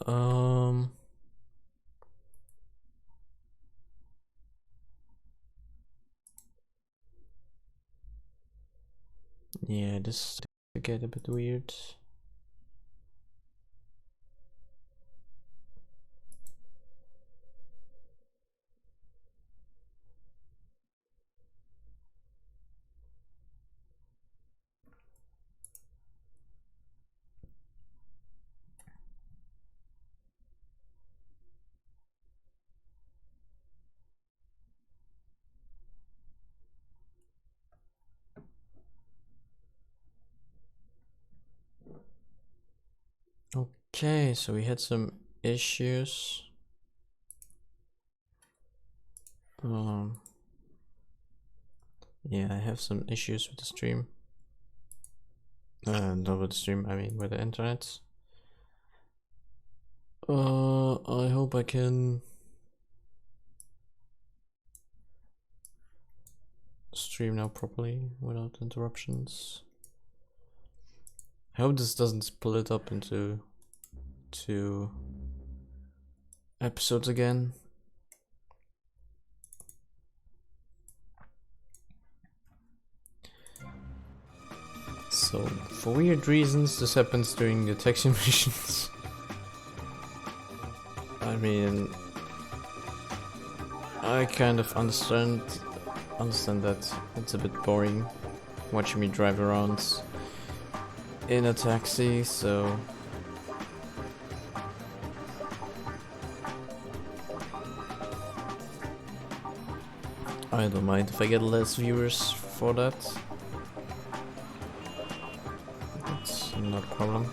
Um. Yeah, this to get a bit weird. Okay, so we had some issues. Yeah, I have some issues with the stream. Not with the stream, I mean with the internet. I hope I can stream now properly without interruptions. I hope this doesn't split up into 2 episodes again. So, for weird reasons, this happens during the taxi missions. I mean, I kind of understand that it's a bit boring watching me drive around in a taxi, so I don't mind if I get less viewers for that. That's not a problem.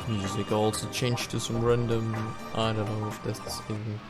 Music also changed to some random, I don't know if that's even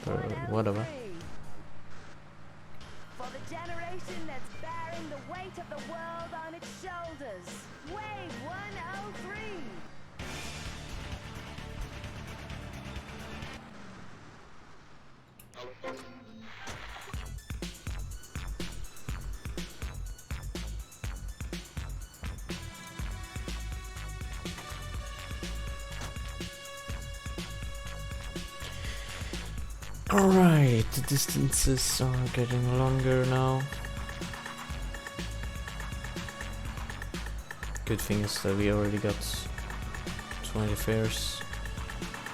Or whatever. For the generation that's bearing the weight of the world on its shoulders. Wave 103. Alright, the distances are getting longer now. Good thing is that we already got 20 fares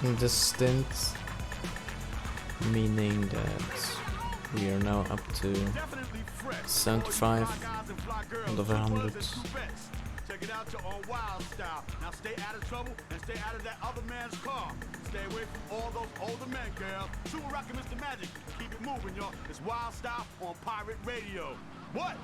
in this stint, meaning that we are now up to 75 out of 100. Check it out your own wild style. Now stay out of trouble and stay out of that other man's car. Stay away from all those older men, girl. Super rockin' Mr. Magic. Keep it moving, y'all. It's Wild Style on Pirate Radio. What?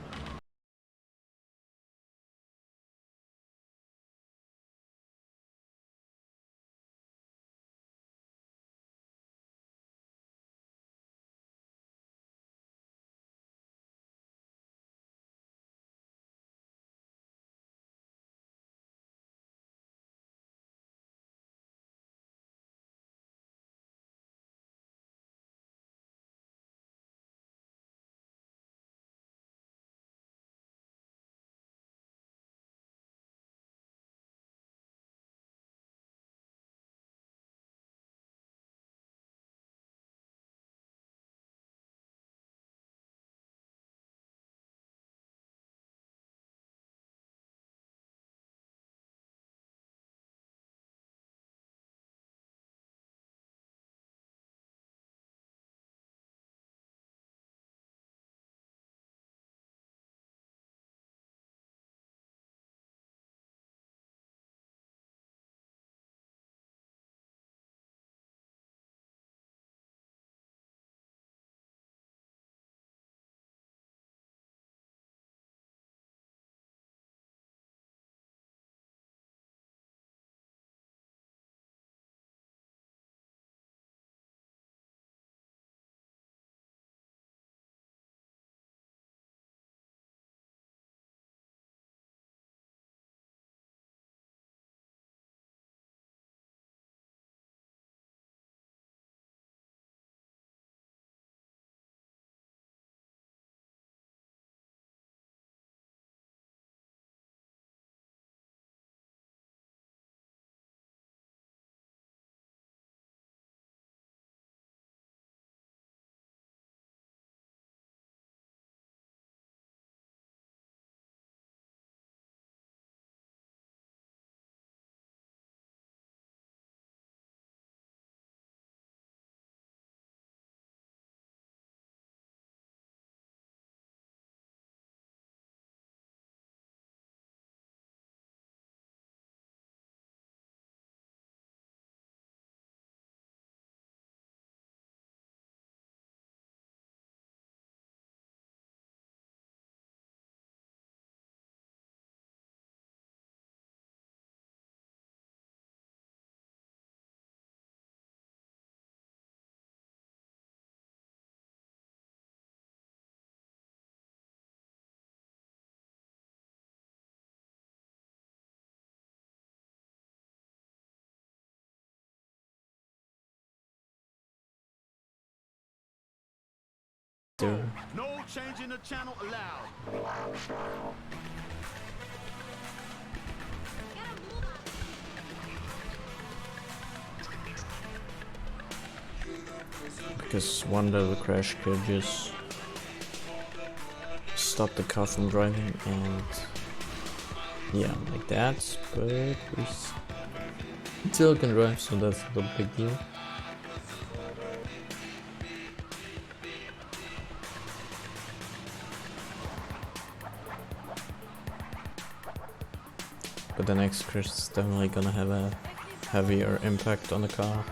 No changing the channel allowed. Because one little crash could just stop the car from driving, and yeah, like that, but we still can drive, so that's the big deal. But the next crash is definitely gonna have a heavier impact on the car.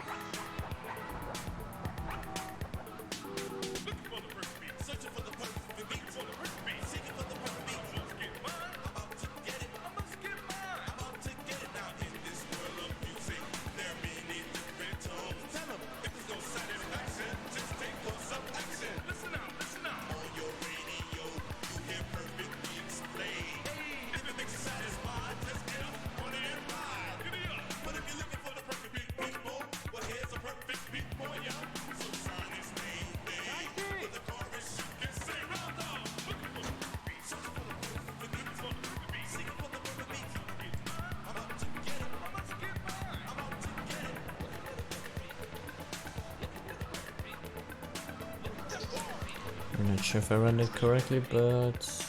I'm not sure if I read it correctly, but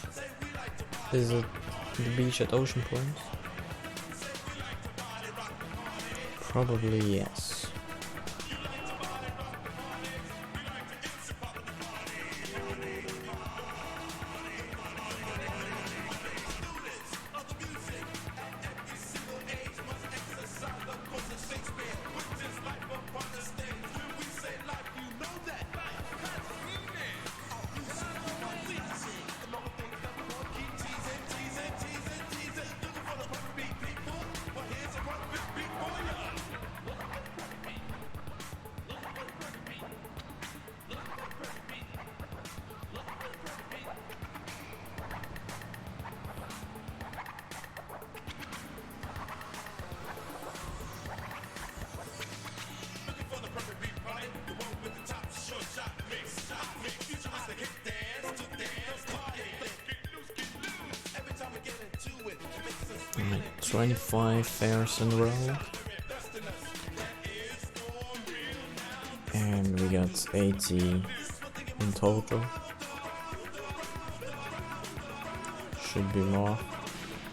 is it the beach at Ocean Point? Probably yes. Alright, 25 fairs in a row. And we got 80 in total. Should be more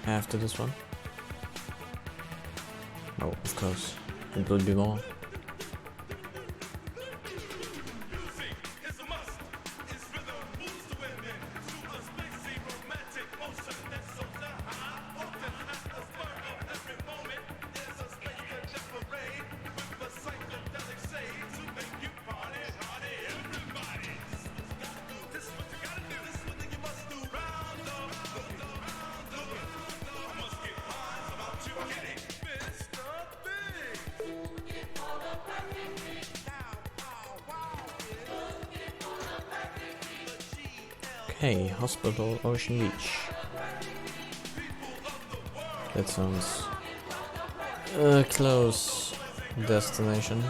after this one. Oh, of course, it will be more. Okay, Hospital Ocean Beach. That sounds a close destination.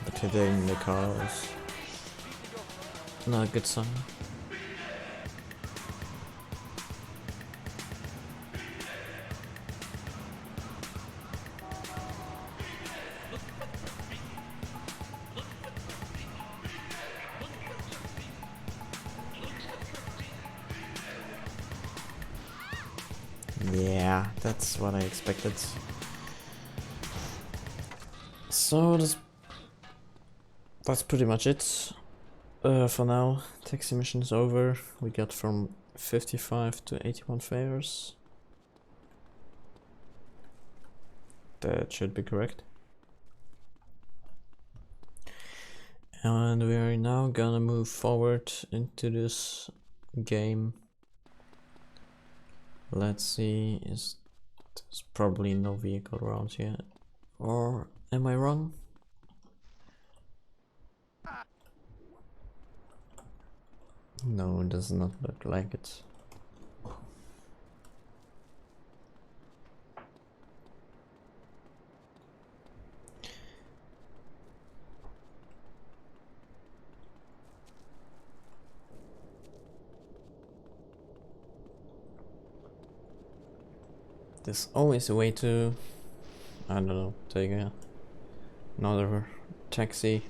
But hitting the cars, not a good sign. Yeah, that's what I expected. So that's pretty much it for now. Taxi mission's over. We got from 55 to 81 fares. That should be correct. And we are now gonna move forward into this game. Let's see, there's probably no vehicle around here. Or am I wrong? No, it does not look like it. There's always a way to, I don't know, take another taxi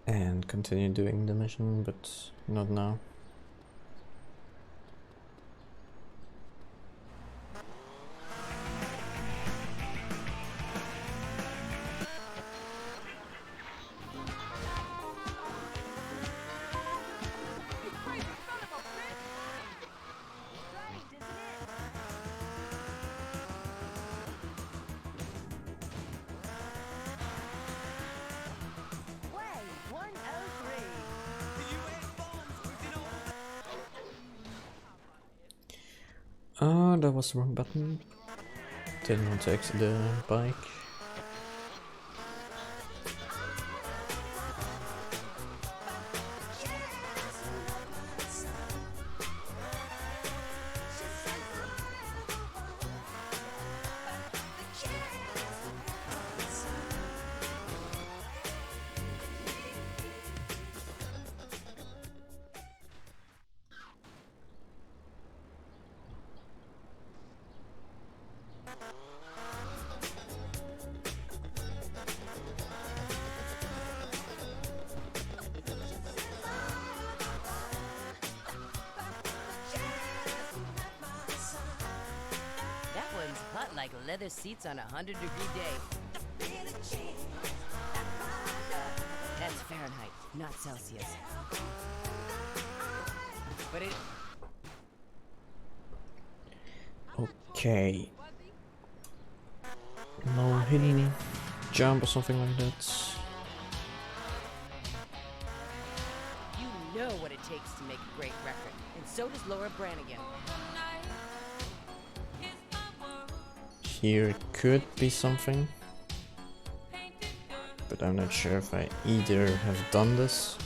and continue doing the mission, but not now. Oh, that was the wrong button. Didn't want to exit the bike. like leather seats on a 100-degree day. That's Fahrenheit, not Celsius. But it... Okay. No hidden jump or something like that. You know what it takes to make a great record, and so does Laura Branigan. Here could be something, but I'm not sure if I either have done this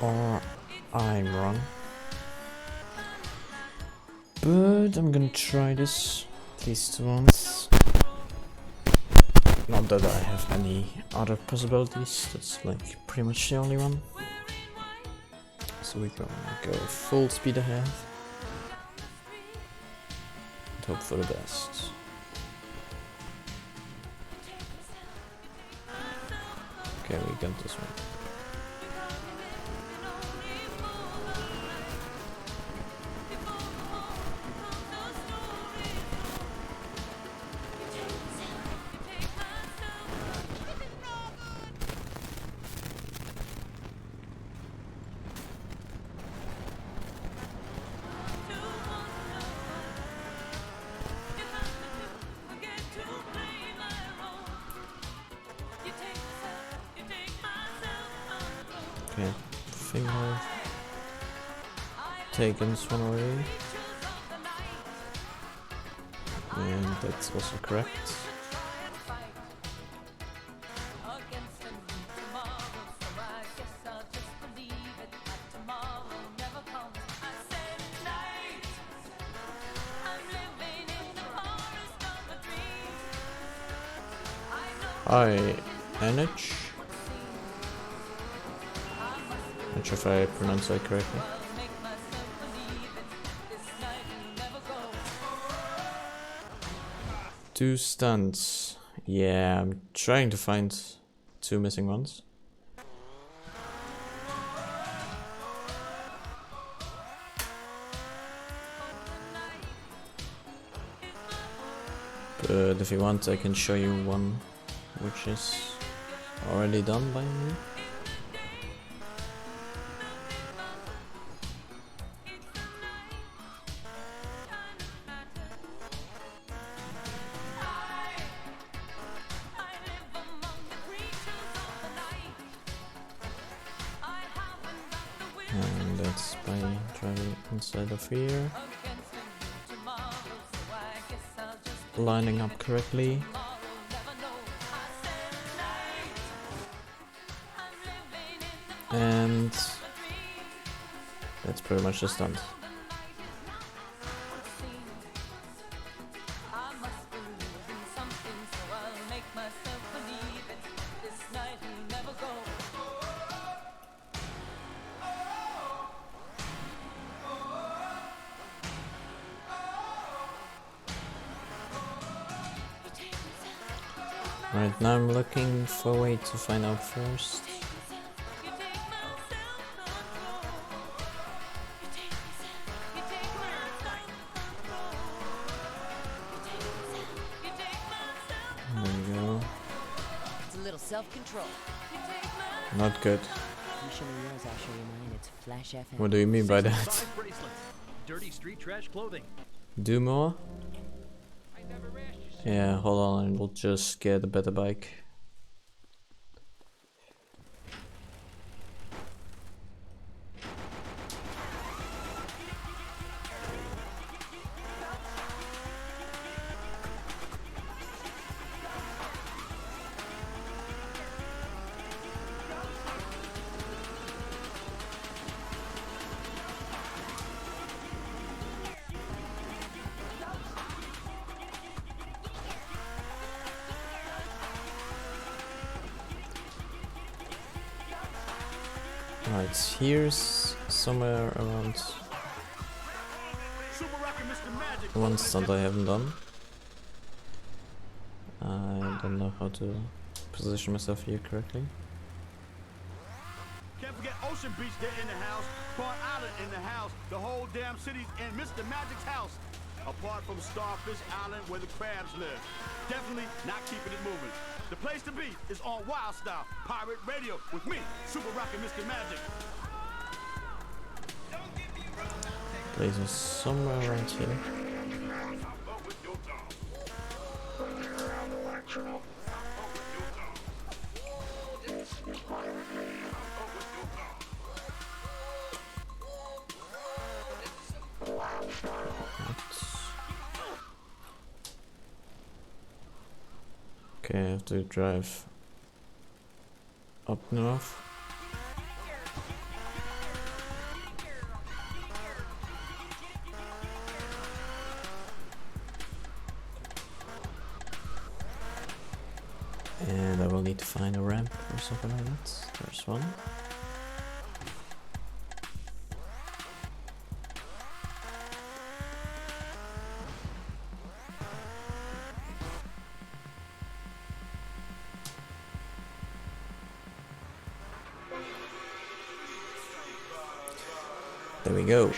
or I'm wrong. But I'm gonna try this at least once. Not that I have any other possibilities, that's like pretty much the only one. So we're gonna go full speed ahead. And hope for the best. Okay, we got this one. Okay, finger taken this one away. And that's also correct. Hi, NH. Not sure if I pronounced that correctly. Two stunts. Yeah, I'm trying to find two missing ones. But if you want, I can show you one which is already done by me. And that's by driving inside of here, lining up correctly. And that's pretty much the stunt. Right, now I'm looking for a way to find out first. There we go. It's a little self-control. Not good. You show me yours, I'll show you mine. It's Flash FM. What do you mean by that? 5 bracelets. Dirty street trash clothing. Do more? Yeah, hold on, and we'll just get a better bike. Right, here's somewhere around one stunt I haven't done. I don't know how to position myself here correctly. Can't forget Ocean Beach, they're in the house. Pond Island in the house. The whole damn city's in Mr. Magic's house. apart from Starfish Island where the crabs live. Definitely not keeping it moving. The place to be is on Wild Style Pirate Radio with me, Super Rockin' Mr. Magic. Place is somewhere around here. Okay, I have to drive up north. And I will need to find a ramp or something like that. There's one. There we go.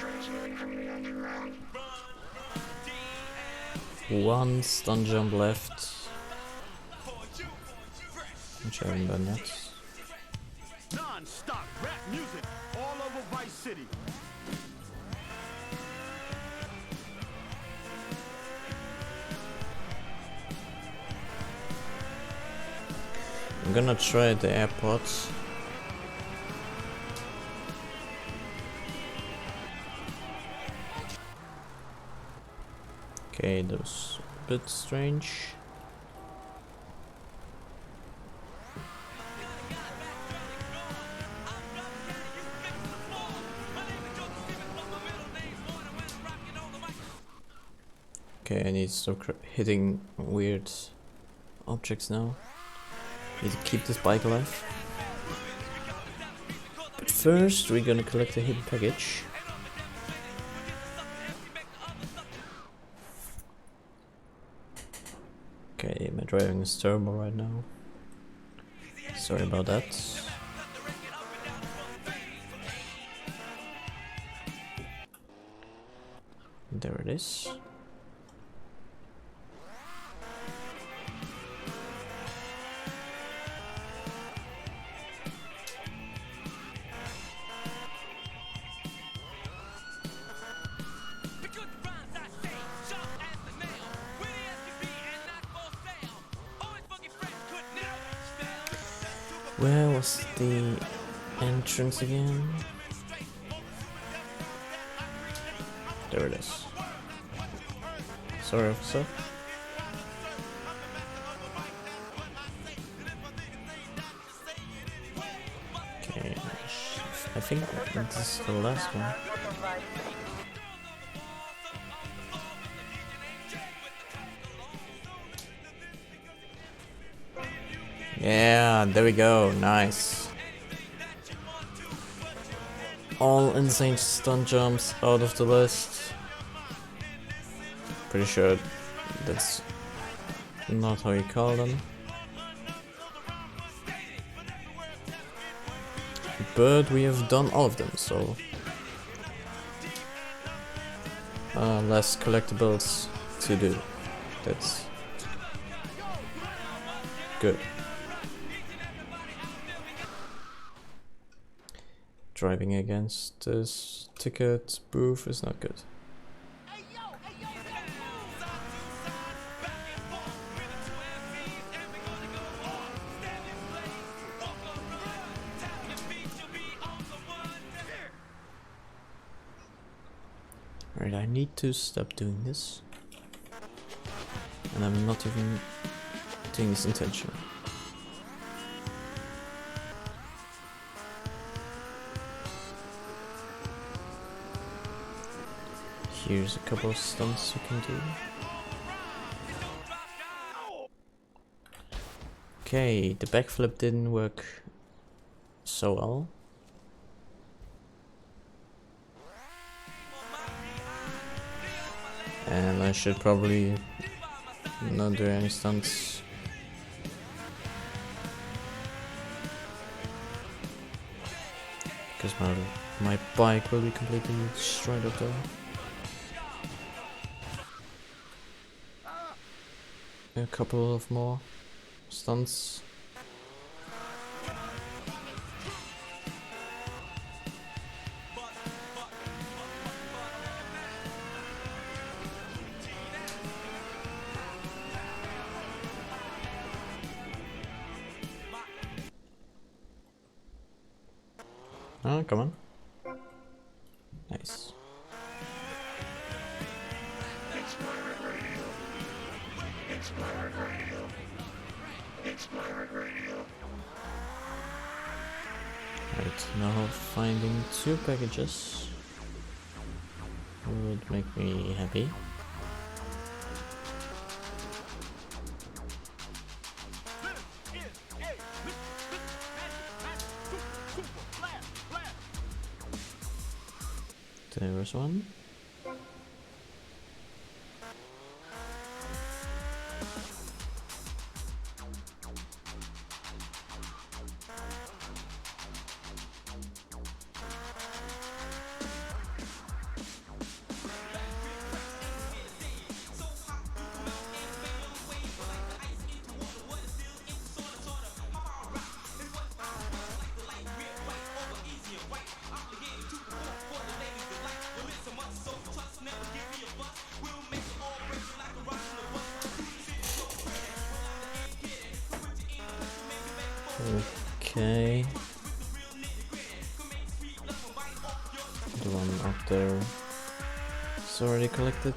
One stun jump left, which I haven't done yet. Non-stop rap music all over Vice City. I'm gonna try the AirPods. Okay, that was a bit strange. Okay, I need to stop hitting weird objects now. Need to keep this bike alive. But first, we're gonna collect a hidden package. Okay, my driving is terrible right now. Sorry about that. There it is. Where was the entrance again? There it is. Sorry, officer. Okay, I think this is the last one. Yeah, there we go, nice. All insane stun jumps out of the list. Pretty sure that's not how you call them. But we have done all of them, so less collectibles to do. That's good. Driving against this ticket booth is not good. Right, I need to stop doing this. And I'm not even doing this intentionally. Here's a couple of stunts you can do. Okay, the backflip didn't work so well. And I should probably not do any stunts. Because my bike will be completely destroyed up there. a couple of more stunts. Oh, come on. Nice. Right, now finding 2 packages would make me happy. There's one. Okay. The one up there is already collected.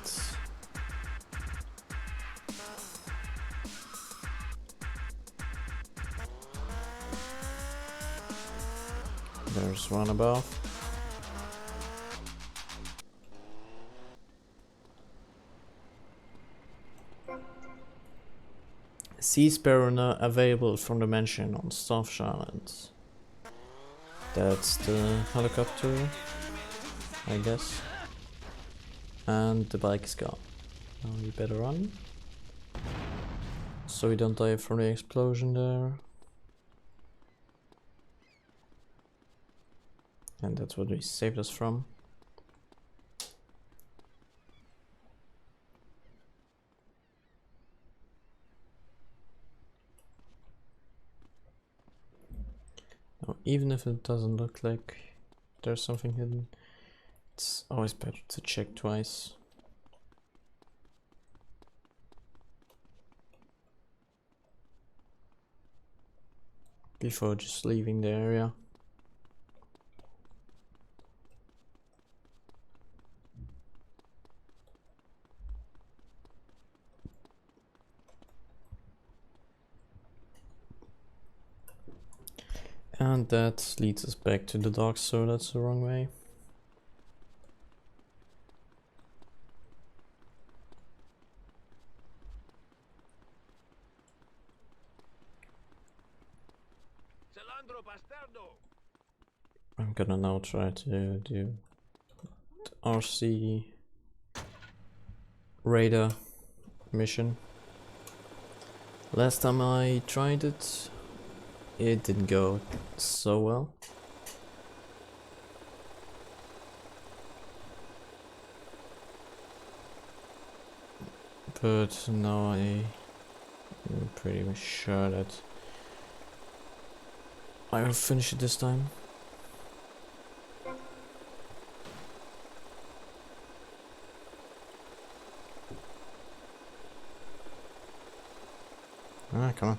There's one above. Sea Sparrow now available from the mansion on Starfish Island. That's the helicopter, I guess. And the bike is gone. Now we better run. So we don't die from the explosion there. And that's what we saved us from. Now, even if it doesn't look like there's something hidden, it's always better to check twice. Before just leaving the area. And that leads us back to the docks, so that's the wrong way. I'm gonna now try to do the RC radar mission. Last time I tried it, it didn't go so well. But now I'm pretty much sure that I will finish it this time. Ah, come on.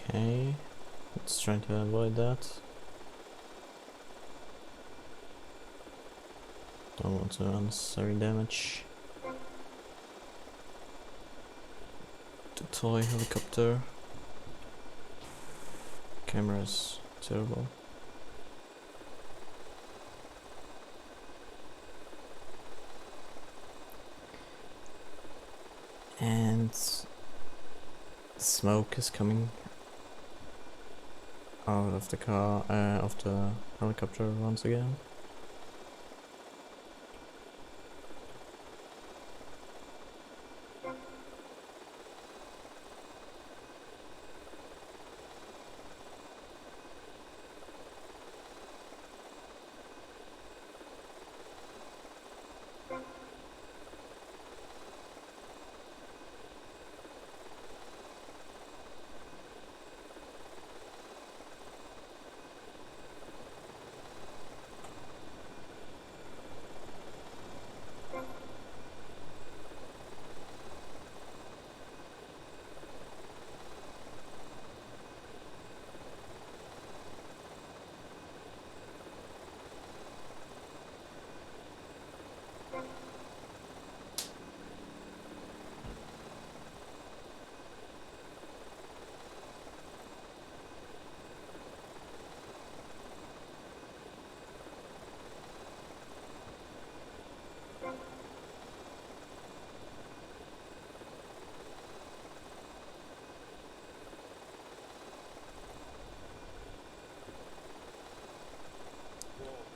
Okay, let's try to avoid that. Don't want to unnecessary damage. The toy helicopter. Camera's terrible. And smoke is coming out of the car, of the helicopter once again.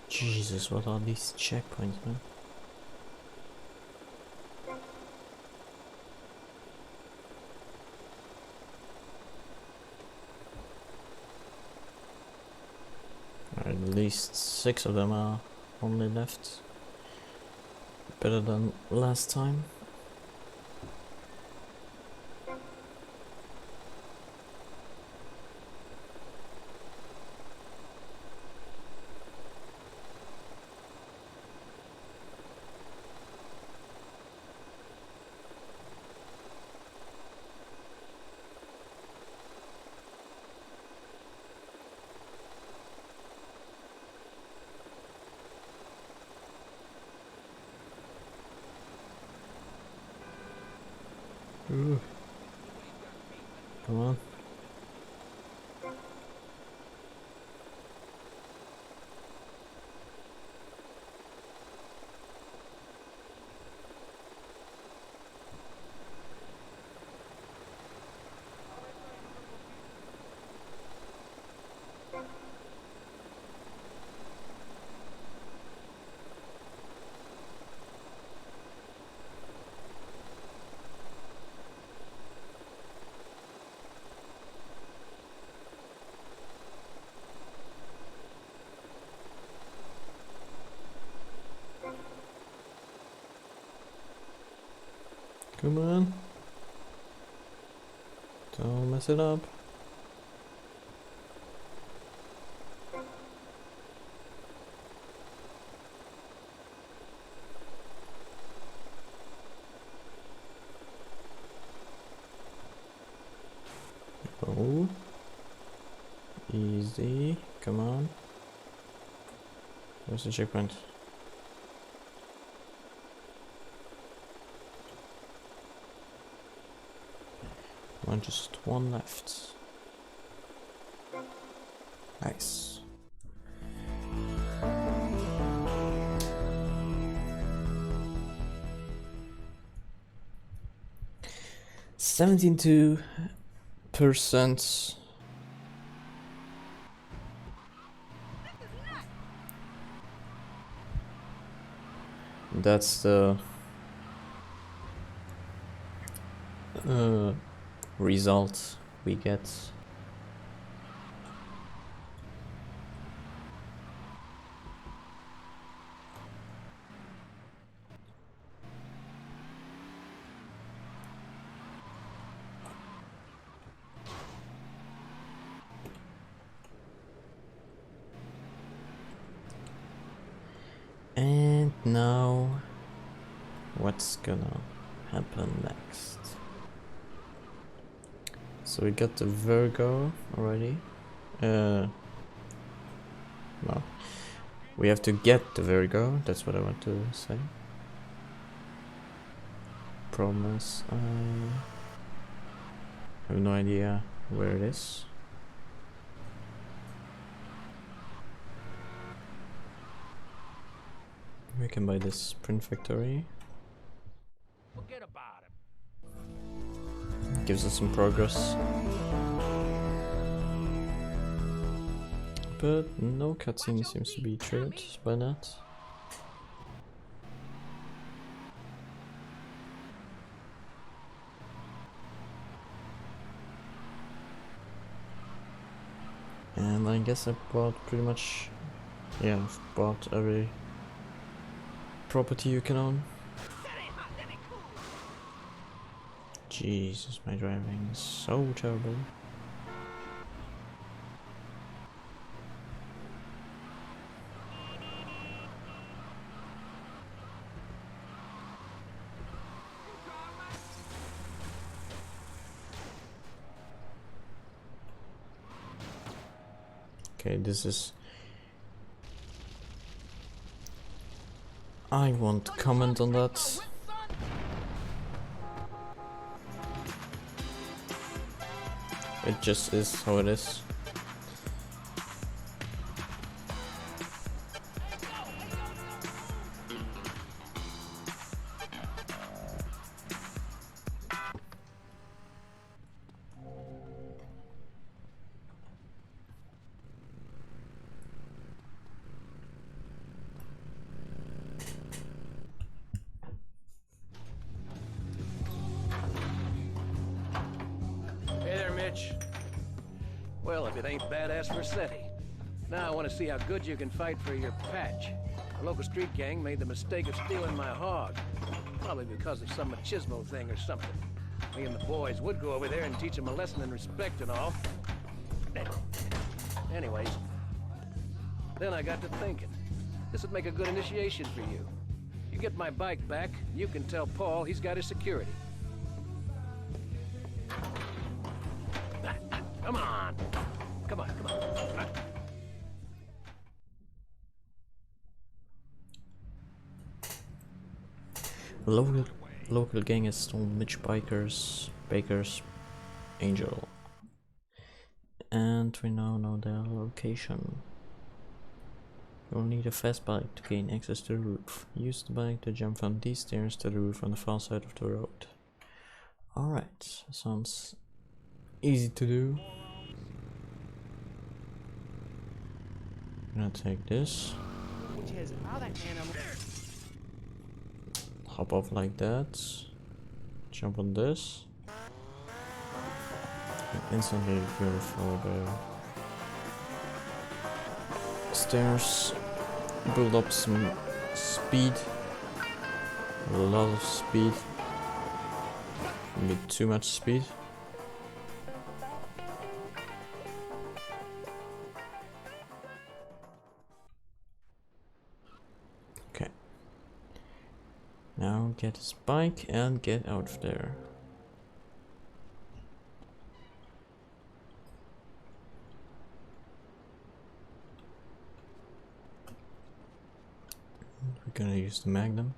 Jesus, what are these checkpoints, man? At least 6 of them are only left. Better than last time. Ooh. Come on. Come on. Don't mess it up. Oh. Easy. Come on. Where's the checkpoint? Just one left. Nice. $72%. That's the result we get. And now, what's gonna happen next? So we got the Virgo already. No. We have to get the Virgo, that's what I want to say. Problem is, I have no idea where it is. We can buy this print factory. Forget about him. Gives us some progress. But no cutscene seems to be triggered by that. And I guess I bought pretty much, yeah, I've bought every property you can own. Jesus, my driving is so terrible. Okay, this is... I won't comment on that. It just is how it is. Hey there, Mitch. Well, if it ain't badass Versetti. Now I want to see how good you can fight for your patch. A local street gang made the mistake of stealing my hog. Probably because of some machismo thing or something. Me and the boys would go over there and teach them a lesson in respect and all. Anyways, then I got to thinking. This would make a good initiation for you. You get my bike back, you can tell Paul he's got his security. Come on! Come on, come on. Local gang has stolen Mitch Baker's Angel. And we now know their location. You'll need a fast bike to gain access to the roof. Use the bike to jump from these stairs to the roof on the far side of the road. Alright, sounds easy to do. I'm gonna take this. Hop off like that. Jump on this. And instantly go for the stairs. Build up some speed. A lot of speed. Maybe too much speed. Okay. Now get his bike and get out of there. We're gonna use the Magnum.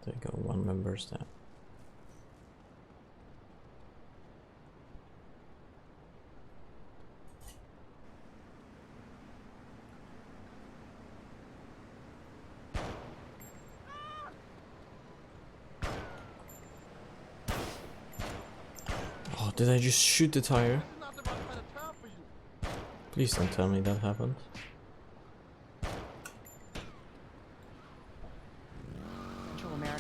There you go, one member stat. Oh, did I just shoot the tire? Please don't tell me that happened.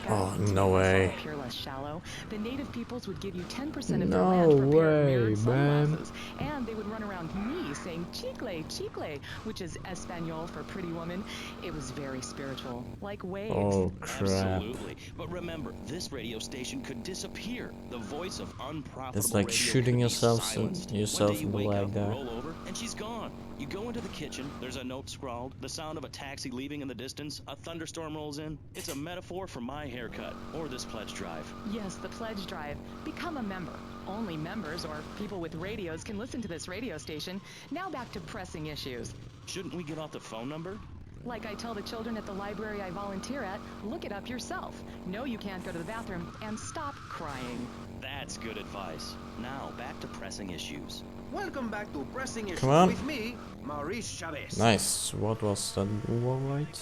Oh, no way. Shallow, the native peoples would give you 10% of their No land for a pair of way, mirrored man. sunglasses. And they would run around me saying chicle, chicle, which is Espanol for pretty woman. It was very spiritual, like waves. Oh, crap. Absolutely. But remember, this radio station could disappear. The voice of unprofitable It's like radio shooting could be yourself silenced. in One day you the wake leg up, there. roll over, and she's gone. You go into the kitchen, there's a note scrawled, the sound of a taxi leaving in the distance, a thunderstorm rolls in. It's a metaphor for my haircut. haircut or this pledge drive. Yes, the pledge drive. Become a member. Only members or people with radios can listen to this radio station. Now back to pressing issues. Shouldn't we give out the phone number? Like I tell the children at the library I volunteer at, look it up yourself. No, you can't go to the bathroom, and stop crying. That's good advice. Now, back to pressing issues. Welcome back to Pressing Issues Come on. with me, Maurice Chavez. Nice. What was that? Alright.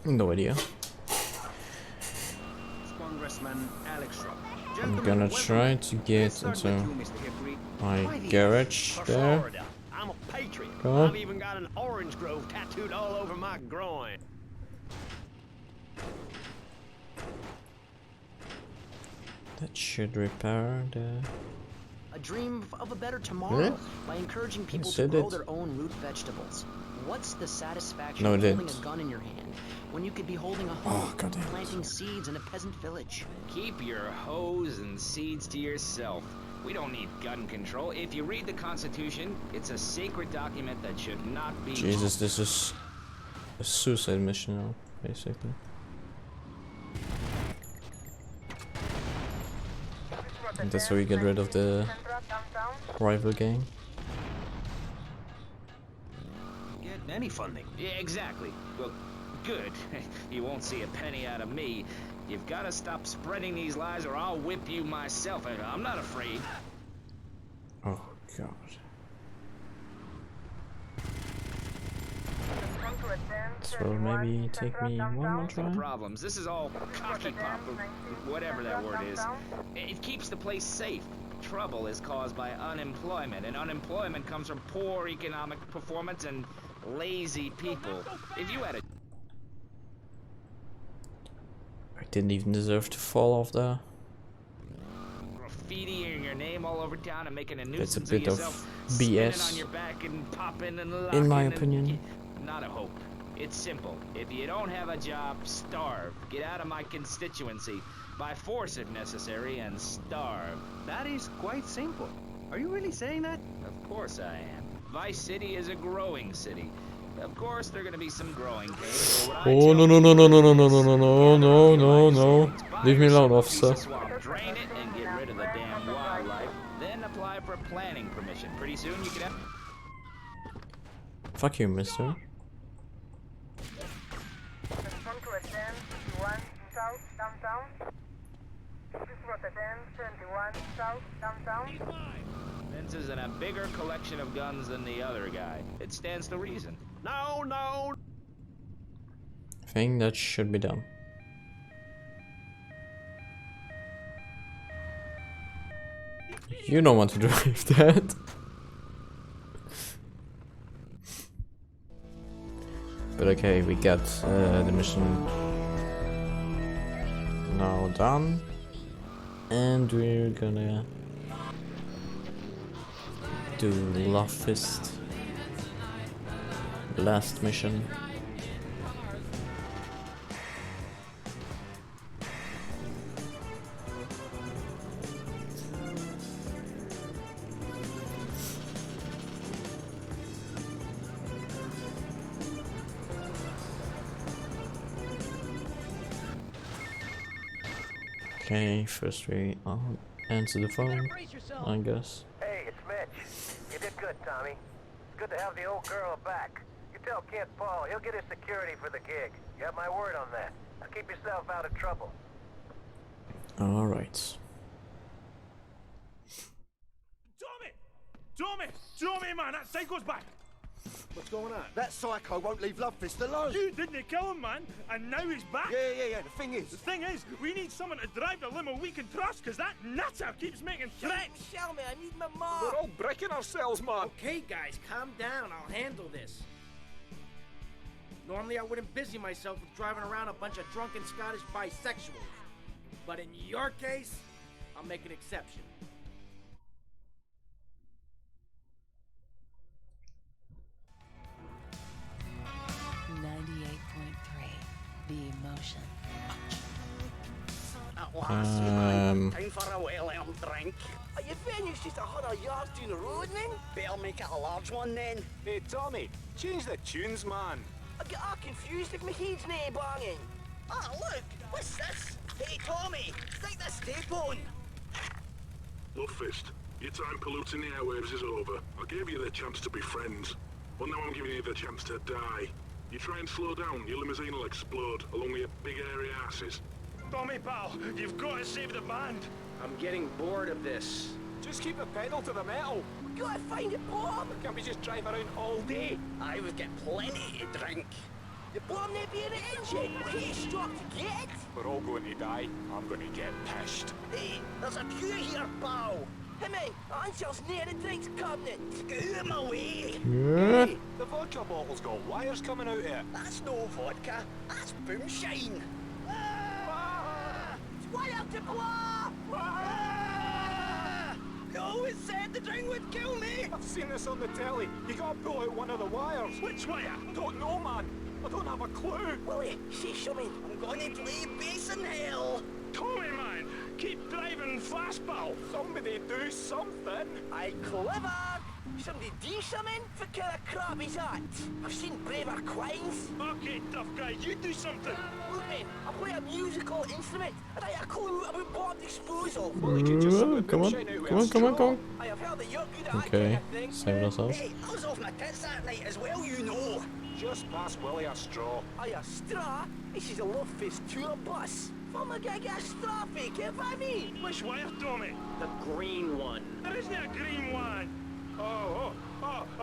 No idea. Congressman Alex Shrub. I'm Gentlemen, gonna welcome. try to Let's get start into with you, Mr. Hickory. my Why the- garage For there. Florida. I'm a patriot. Come on. I've even got an orange grove tattooed all over my groin. That should repair the... A dream of a better tomorrow Really? by encouraging people Yes, to it grow did. their own root vegetables. What's the satisfaction No, of it holding didn't. a gun in your hand when you could be holding a home, Oh, goddamn it. planting seeds in a peasant village? Keep your hoes and seeds to yourself. We don't need gun control. If you read the Constitution, it's a sacred document that should not be... Jesus, this is a suicide mission now, basically. And that's how you get rid of the rival gang. Get any funding. Yeah, exactly. Well, good. You won't see a penny out of me. You've got to stop spreading these lies or I'll whip you myself. I'm not afraid. Oh god. So maybe take me one more No try? problems. This is all cocky pop, or whatever that word is. It keeps the place safe. Trouble is caused by unemployment, and unemployment comes from poor economic performance and lazy people. If you had a I didn't even deserve to fall off there. graffiti in your name all over town and making a That's a nuisance bit of of yourself, BS, spinning on your back and popping and in my locking opinion. and, not a hope. It's simple. If you don't have a job, starve. Get out of my constituency by force if necessary, and starve. That is quite simple. Are you really saying that? Of course I am. Vice City is a growing city. Of course, there are going to be some growing pains. but what I Oh tell no no no no no no no people no is no no no no no! gather up your life savings, buy Leave me yourself alone, a piece of officer. swamp, drain it, and get rid of the damn wildlife. Then apply for planning permission. Pretty soon you can have. Fuck you, mister. Vince is in a bigger collection of guns than the other guy. It stands to reason. No, no. I think that should be done. You don't want to drive that. But okay, we got the mission now done. And we're gonna do Love Fist. Last mission. Okay, first we answer the phone, I guess. Hey, it's Mitch. You did good, Tommy. It's good to have the old girl back. You tell Kid Paul, he'll get his security for the gig. You have my word on that. Now keep yourself out of trouble. Alright. Tommy, man, that psycho's back. What's going on? That psycho won't leave Love Fist alone. You didn't kill him, man, and now he's back. Yeah. The The thing is, we need someone to drive the limo we can trust, because that nutter keeps making threats. Shell me, I need my mom. We're all breaking ourselves, man. Okay, guys, calm down. I'll handle this. Normally, I wouldn't busy myself with driving around a bunch of drunken Scottish bisexuals. But in your case, I'll make an exception. The emotion. Time for a well-earned drink. Your venue's just 100 yards down the road, man. Better make it a large one then. Hey, Tommy, change the tunes, man. I get all confused if my head's nae banging. Ah, look! What's this? Hey, Tommy, stick this tape on! Lovefist, your time polluting the airwaves is over. I gave you the chance to be friends. Well, now I'm giving you the chance to die. You try and slow down, your limousine will explode, along with your big airy asses. Tommy, pal, you've got to save the band. I'm getting bored of this. Just keep the pedal to the metal. We gotta find it, Bob! Can't we just drive around all day? I would get plenty to drink. The bomb may be in the engine. We need to stop to get it. We're all going to die. I'm going to get pissed. Hey, there's a queue here, pal. Hey, mate, Ansel's near the drinks cabinet. Get out of my way. Hey, the vodka bottle's got wires coming out of it. That's no vodka. That's boomshine. Ah! It's way out to blow! Ah! You always said the drink would kill me. I've seen this on the telly. You gotta pull out one of the wires. Which wire? Don't know, man. I don't have a clue. Willie, say something. I'm gonna play bass in hell. Tommy, man, keep driving fast, pal. Somebody do something. Aye, clever. Somebody do something? For kind of crap is that? I've seen braver quines. Okay, tough guy, you do something. Look, man, I play a musical instrument, and I have a clue about bomb disposal. Well, you can just Come on, come on. I have heard that you're good at that Okay, kind of thing. saved ourselves. Hey, I was off my tits that night as well, you know. Just pass Willie a straw. Aye, a straw? This is a Lovefist tour bus. From a gig a straw fake, if I mean. Which wire, Tommy? The green one. There isn't a green one. Oh,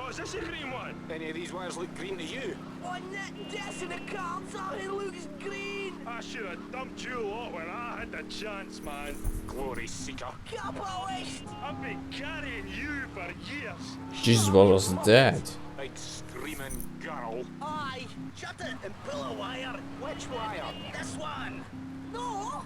is this a green one? Any of these wires look green to you? On that desk in the car, it looks green. I should have dumped you lot when I had the chance, man. Glory seeker. Capitalist. I've been carrying you for years. Jesus, what was that? Big screaming girl. Aye. Shut it and pull a wire. Which wire? This one. No.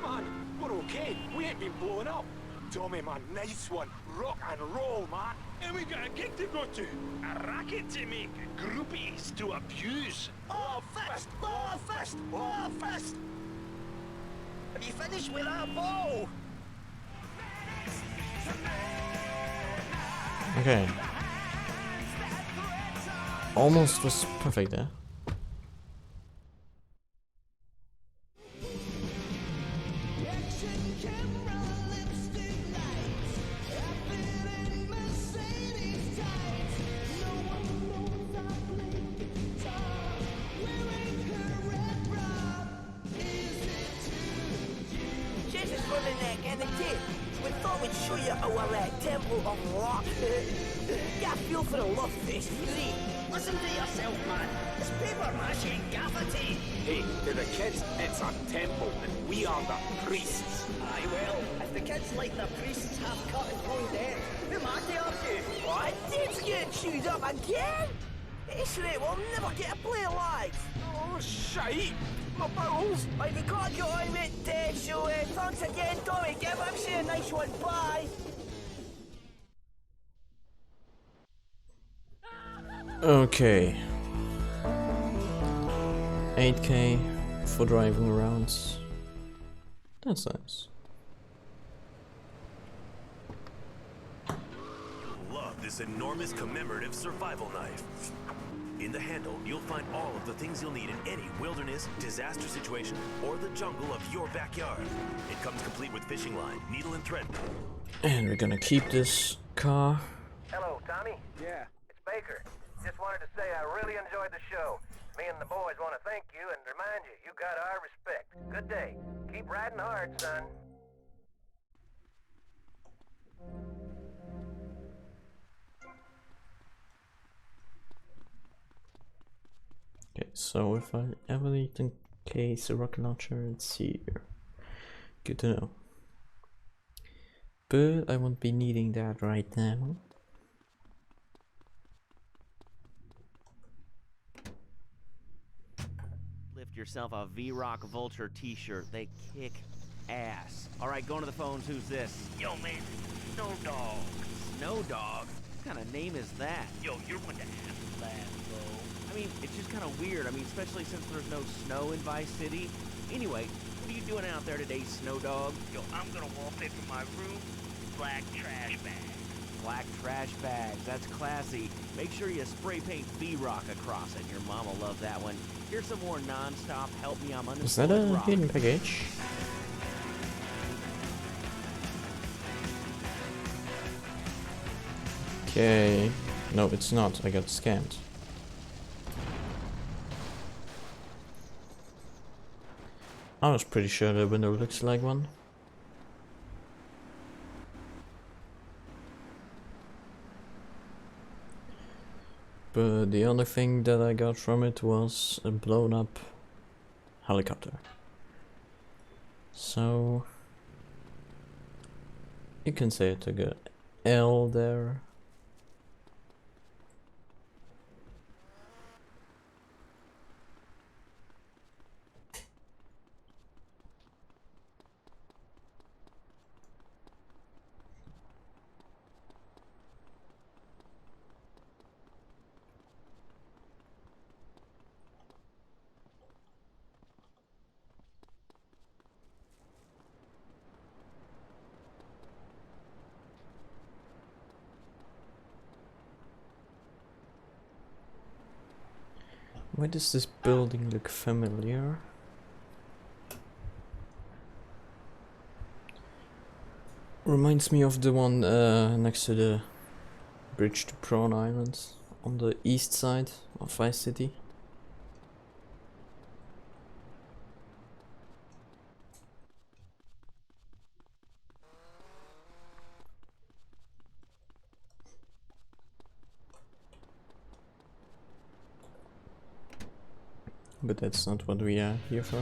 Man, we're okay. We ain't been blown up. Tommy, man, nice one. Rock and roll, man. And we got a gig to go to. A racket to make. Groupies to abuse. Oh, fist! Oh, fist! Oh, fist! Have you finished with that ball? Okay. Almost was perfect there. We thought we'd show you our Temple of Rock. Get a feel for the Lovefist 3. Listen to yourself, man. It's paper mache and gaffer tape. Hey, to the kids, it's a temple, and we are the priests. Aye, well, if the kids like their priests half cut and tone dead, who am I to argue? What? Dave's getting chewed up again? This rate will never get a play live. Oh, shite. My balls. Right, we can't get on with it, so thanks again, Tommy. Give him a nice one. Bye. Okay. 8K for driving around. That's nice. You'll love this enormous commemorative survival knife. In the handle, you'll find all of the things you'll need in any wilderness, disaster situation, or the jungle of your backyard. It comes complete with fishing line, needle and thread. And we're gonna keep this car. Hello, Tommy? Yeah. It's Baker. Just wanted to say I really enjoyed the show. Me and the boys want to thank you and remind you, you got our respect. Good day. Keep riding hard, son. Okay, so if I ever need in case a rocket launcher, it's here. Good to know. But I won't be needing that right now. Lift yourself a V-Rock Vulture t-shirt. They kick ass. All right, going to the phones. Who's this? Yo, man. Snow Dog. Snow Dog? What kind of name is that? Yo, you're one to ask that, bro. I mean, it's just kind of weird. I mean, especially since there's no snow in Vice City. Anyway, what are you doing out there today, Snow Dog? Yo, I'm gonna wallpaper my room black trash bag. black trash bags. That's classy. Make sure you spray paint V-Rock across it. Your mama loved that one. Here's some more non-stop help me, I'm unemployed. Is that a rock. hidden package? Okay. No, it's not. I got scammed. I was pretty sure the window looks like one. But the only thing that I got from it was a blown up helicopter. So you can say it took a L there. Why does this building look familiar? Reminds me of the one next to the bridge to Prawn Island on the east side of Vice City. But that's not what we are here for.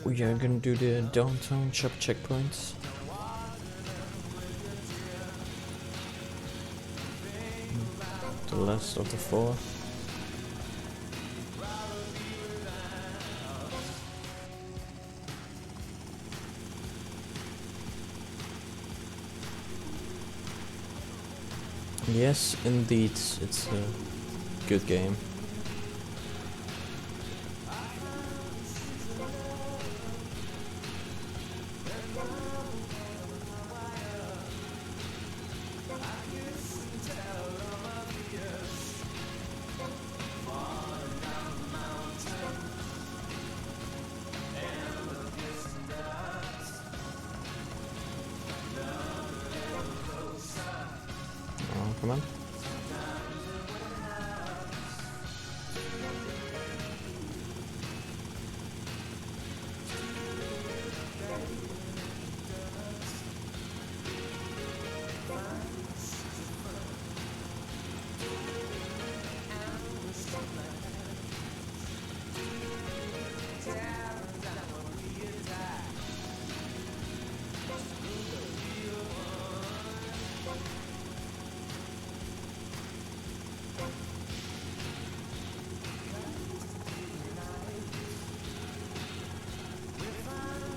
We are gonna do the downtown shop checkpoints. The last of the 4. Yes, indeed, it's a good game. Oh, come on.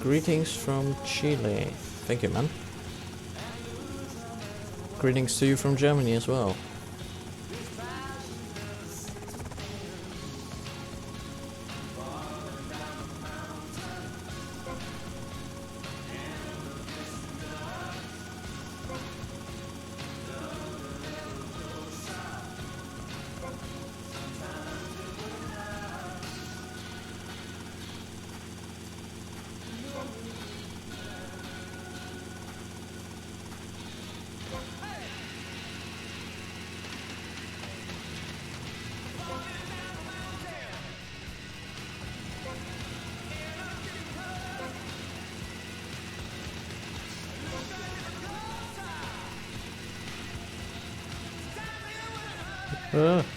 Greetings from Chile. Thank you, man. Greetings to you from Germany as well.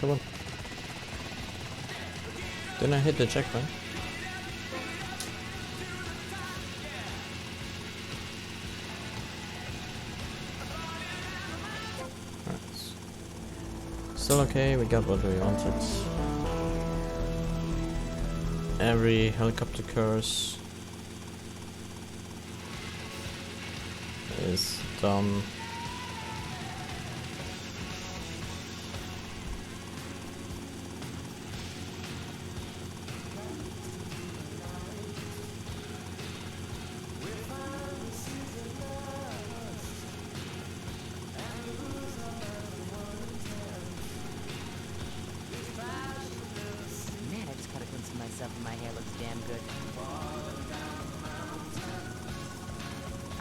Come on. Didn't I hit the checkpoint? Alright. Still okay, we got what we wanted. Every helicopter course is done.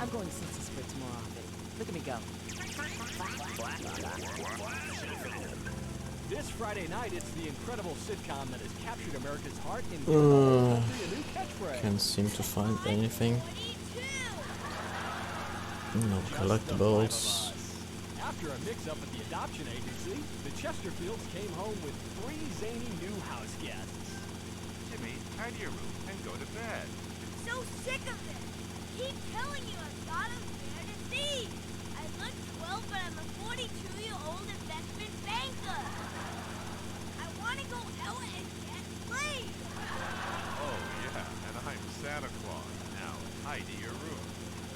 I'm going Cincy Spritz more often. Look at me go. This Friday night, it's the incredible sitcom that has captured America's heart and given the whole country a new catchphrase. Can't seem to find anything. No collectibles. After a mix-up at the adoption agency, the Chesterfields came home with 3 zany new house guests. Jimmy, tidy your room and go to bed. I'm so sick of this. I keep telling you I've got a fair to see. I look 12, but I'm a 42-year-old investment banker. I want to go out and get laid. Oh, yeah, and I'm Santa Claus. Now, tidy your room.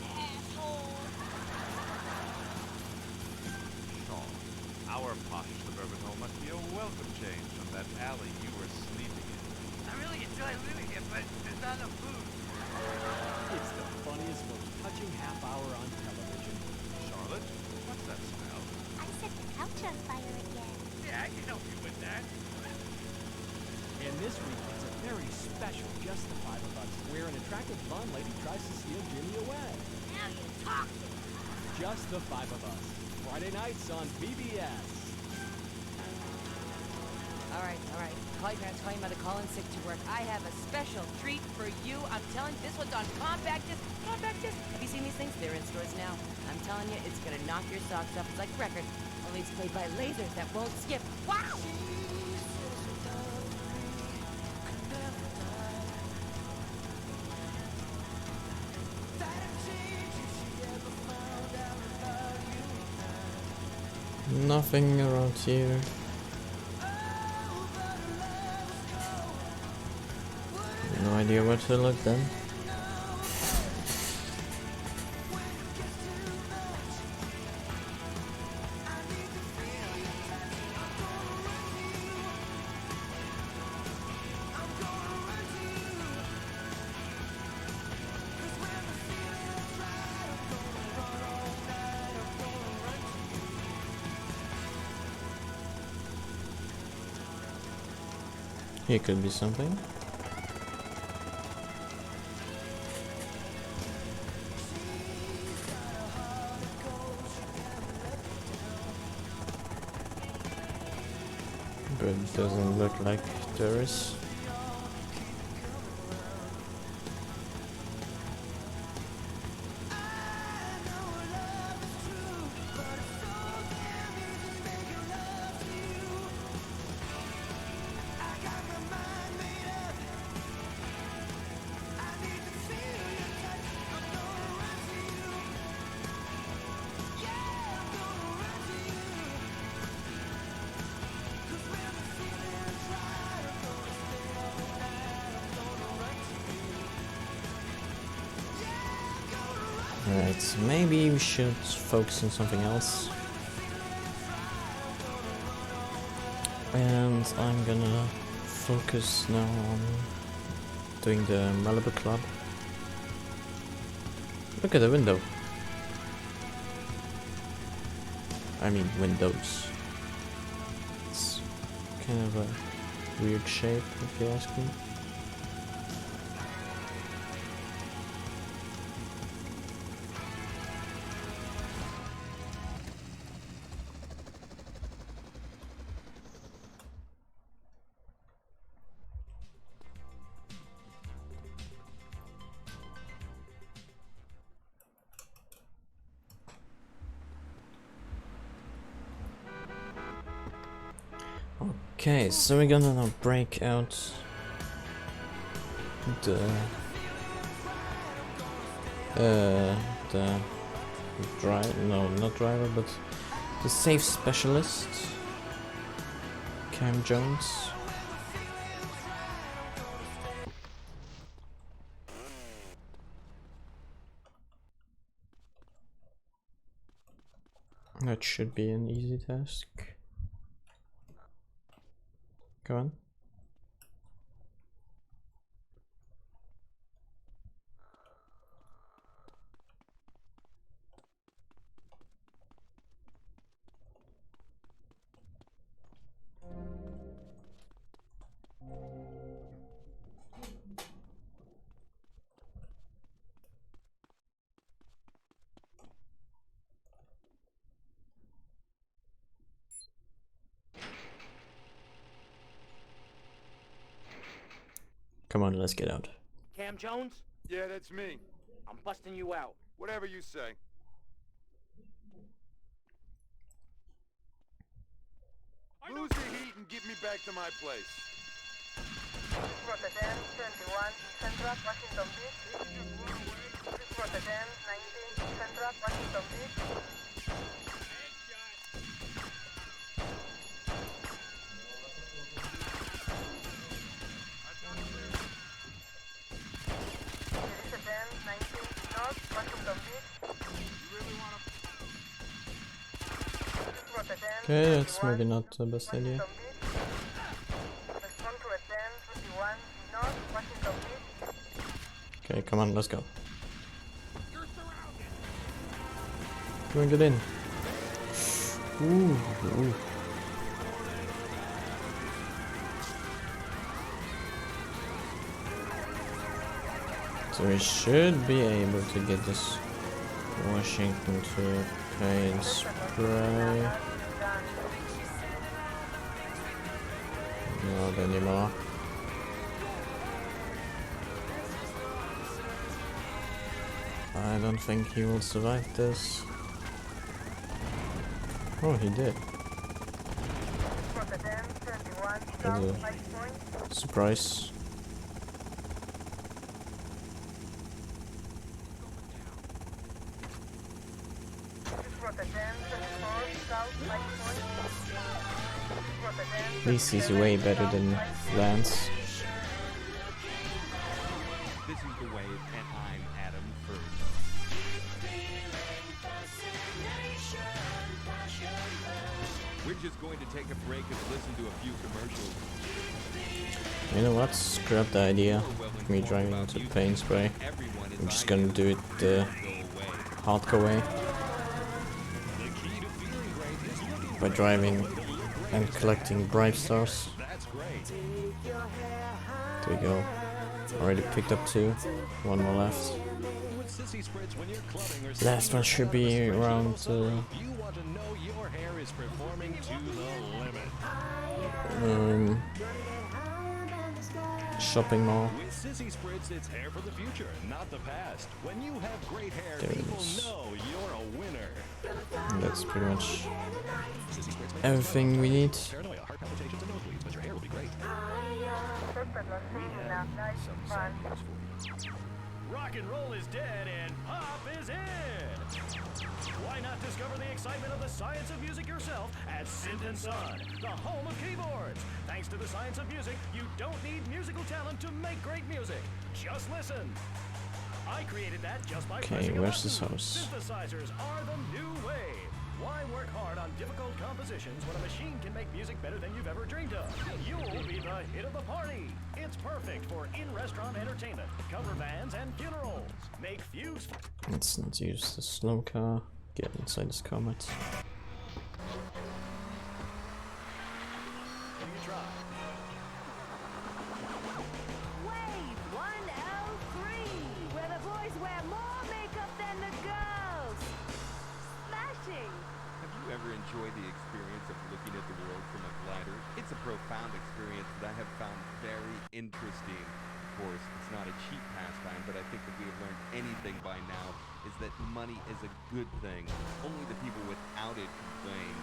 Asshole. Sean, our posh suburban home must be a welcome change from that alley you were sleeping in. I really enjoy living here, but there's not enough food. It's the funniest, most touching half hour on television. Charlotte, what's that smell? I set the couch on fire again. Yeah, I can help you with that. And this week, it's a very special Just the Five of Us, where an attractive blonde lady tries to steal Jimmy away. Now you're talking. Just the Five of Us. Friday nights on PBS. All right. Call your parents, call your mother, call in sick to work. I have a special treat for you. I'm telling you, this one's on compact disc. Compact disc. Have you seen these things? They're in stores now. I'm telling you, it's gonna knock your socks off. It's like a record, only it's played by lasers that won't skip. Wow! Nothing around here. No idea where to look then. Here could be something. But it doesn't look like there is. Alright, maybe we should focus on something else. And I'm gonna focus now on doing the Malibu Club. Look at the window. I mean windows. It's kind of a weird shape if you ask me. Okay, so we're gonna now break out the driver, no, not driver, but the safe specialist, Cam Jones. That should be an easy task. Go on. Come on, let's get out. Cam Jones? Yeah, that's me. I'm busting you out. Whatever you say. Lose the heat and get me back to my place. Rotterdam 21, Central Washington Beach. Rotterdam 19, Central Washington Beach. Rotterdam 19, North Washington Beach. Rotterdam Okay, that's maybe not the best idea. Respond to Rotterdam 21, North Washington Beach. Okay, come on, let's go. Come on, get in. Ooh, ooh. So we should be able to get this Washington to paint spray. Not anymore. I don't think he will survive this. Oh, he did. That's a surprise. At least he's way better than Lance. This is the wave, and I'm Adam First. We're just going to take a break and listen to a few commercials. You know what? Scrap the idea of me driving into paint spray. I'm just gonna do it the hardcore way. By driving and collecting bribe stars. There we go. Already picked up 2. 1 more left. Last one should be around shopping mall. With Sissy Spritz, it's hair for the future, not the past. When you have great hair, There it people is. know you're a winner. And that's pretty much everything we need. Paranoia, heart palpitations, and nosebleeds, but your hair will be great. Rock and roll is dead and pop is in! Why not discover the excitement of the science of music yourself at Synth & Son, the home of keyboards? Thanks to the science of music, you don't need musical talent to make great music. Just listen. I created that just by pressing a where's this button. house? Synthesizers are the new wave. Why work hard on difficult compositions when a machine can make music better than you've ever dreamed of? You'll be the hit of the party. It's perfect for in-restaurant entertainment, cover bands, and funerals. Make fugues. Let's not use the slow car. Get inside this comet. Wave 103, where the boys wear more makeup than the girls. Smashing. Have you ever enjoyed the experience of looking at the world from a glider? It's a profound experience that I have found very interesting. Of course, it's not a cheap pastime, but I think if we have learned anything by now, is that money is a good thing. Only the people without it complain.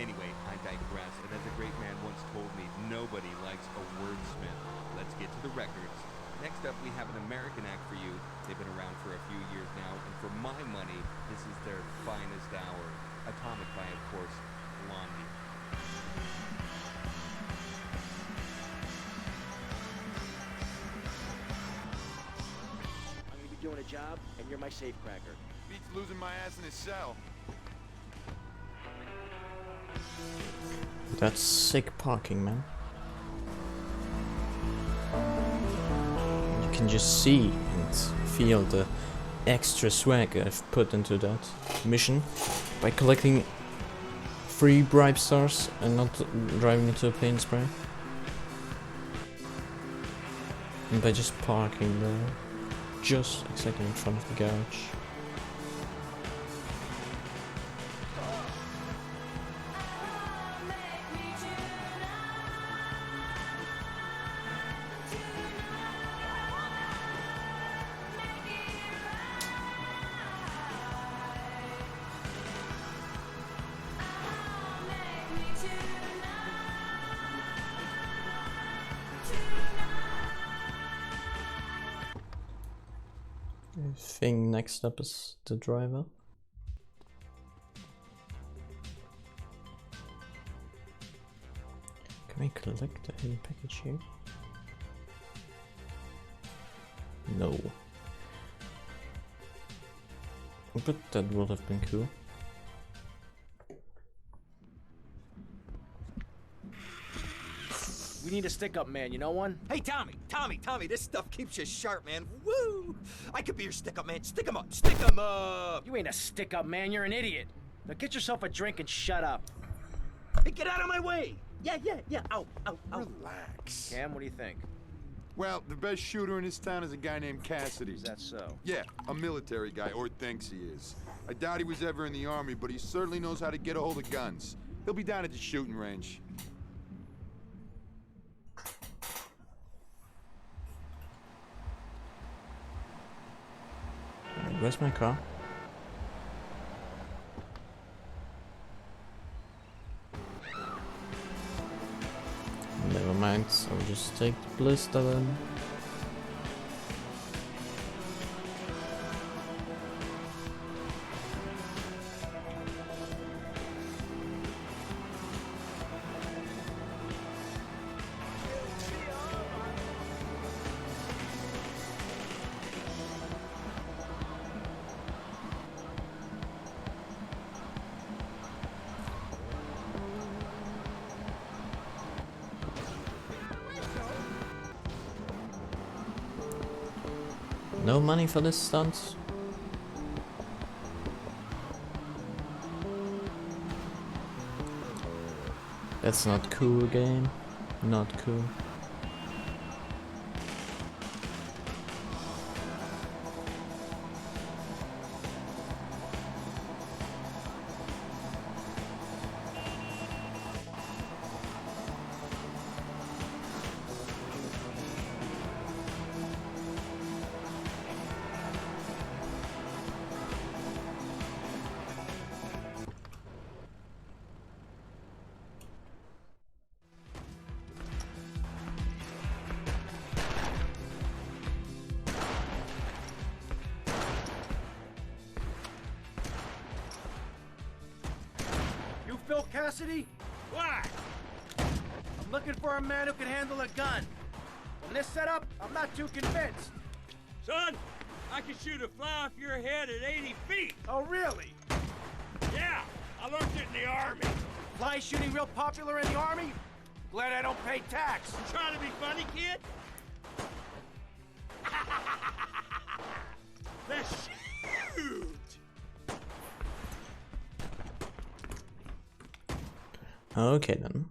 Anyway, I digress, and as a great man once told me, nobody likes a wordsmith. Let's get to the records. Next up, we have an American act for you. They've been around for a few years now, and for my money, this is their finest hour. Atomic by, of course, Blondie. I'm gonna be doing a job, and you're my safecracker. Beats losing my ass in his cell. That's sick parking, man. You can just see and feel the extra swag I've put into that mission by collecting free bribe stars and not driving into a paint spray. And by just parking there, just exactly in front of the garage. think next up is the driver. Can we collect the hidden package here? No. But that would have been cool. We need a stick-up man, you know one? Hey, Tommy, this stuff keeps you sharp, man. Woo! I could be your stick-up man. Stick 'em up, stick 'em up! You ain't a stick-up man, you're an idiot. Now get yourself a drink and shut up. Hey, get out of my way! Yeah, ow. Relax. Cam, what do you think? Well, the best shooter in this town is a guy named Cassidy. Is that so? Yeah, a military guy, or thinks he is. I doubt he was ever in the army, but he certainly knows how to get a hold of guns. He'll be down at the shooting range. Where's my car? Never mind, so I'll just take the blister then. No money for this stunt? That's not cool, game. Not cool. Phil Cassidy? Why? I'm looking for a man who can handle a gun. On this setup, I'm not too convinced. Son, I can shoot a fly off your head at 80 feet. Oh, really? Yeah, I learned it in the Army. Fly shooting real popular in the Army? Glad I don't pay tax. You trying to be funny, kid? Let's shoot! Okay then.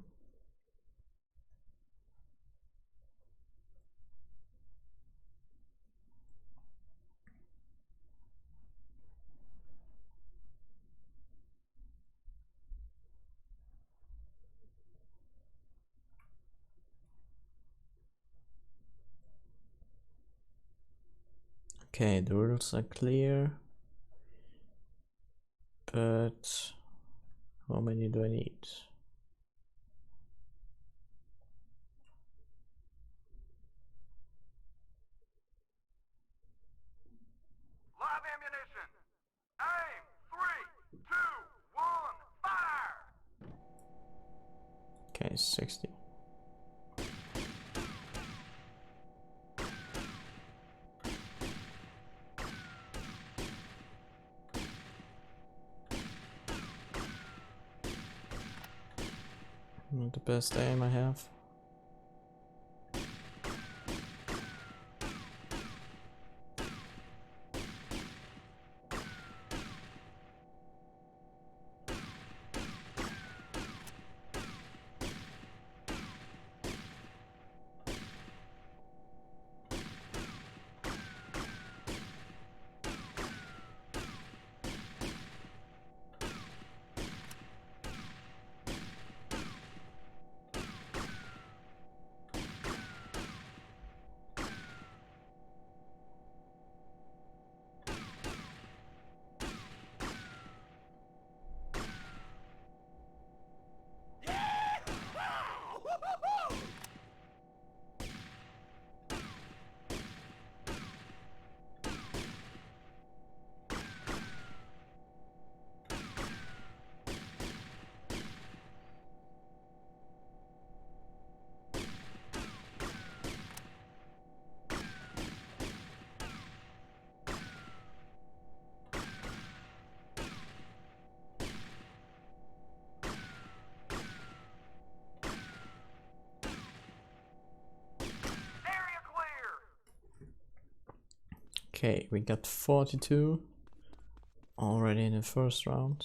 Okay, the rules are clear, but how many do I need? Live ammunition. Aim. 3, 2, 1, fire. Okay, 60. Not the best aim I have. Okay, we got 42 already in the first round.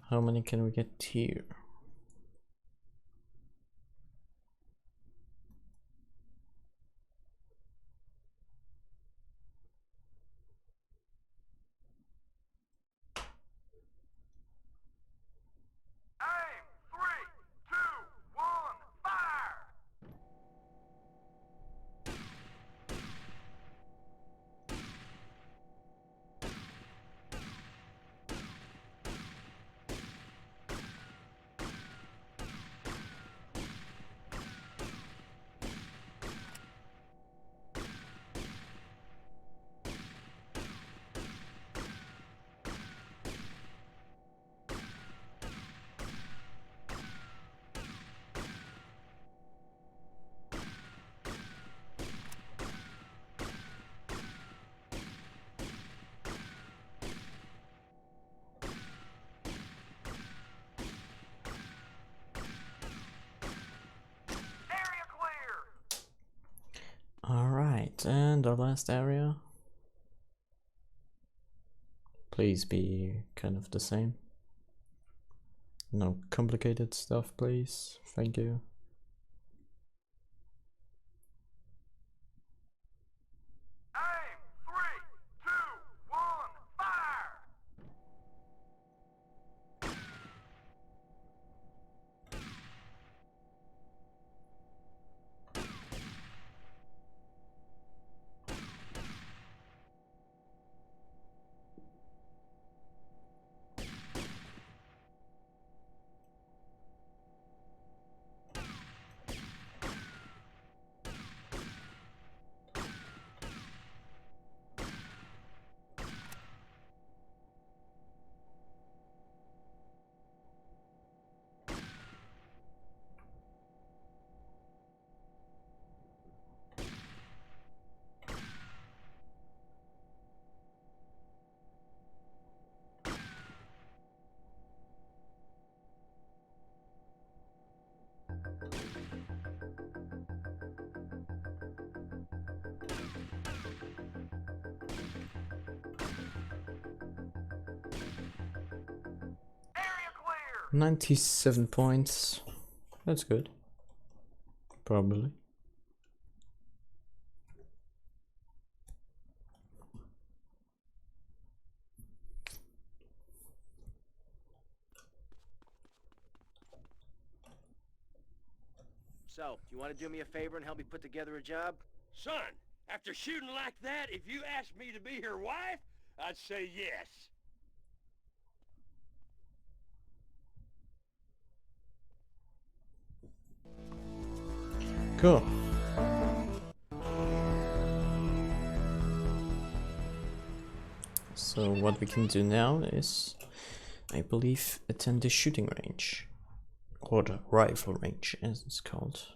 How many can we get here? Alright, and our last area. Please be kind of the same. No complicated stuff, please. Thank you. Area clear. 97 points. That's good. Probably. So, you want to do me a favor and help me put together a job? Son, after shooting like that, if you asked me to be your wife, I'd say yes. Cool. So what we can do now is, I believe, attend the shooting range. Or the rifle range, as it's called.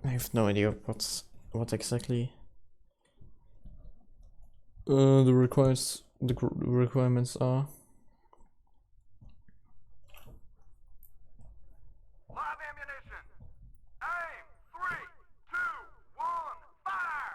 I have no idea what exactly the requirements are. Live ammunition. Aim. 3, 2, 1, fire.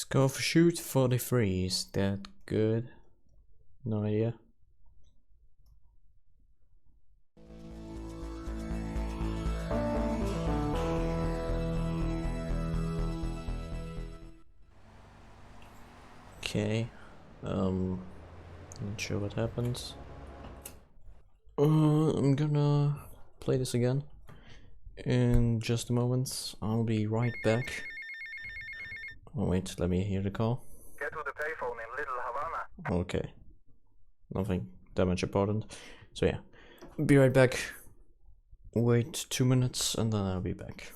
Scarf shoot 43, is that good? No idea. Okay, not sure what happens. I'm gonna play this again in just a moment. I'll be right back. Oh wait, let me hear the call. Get to the payphone in Little Havana. Okay, nothing that much important. So yeah, be right back. Wait 2 minutes and then I'll be back.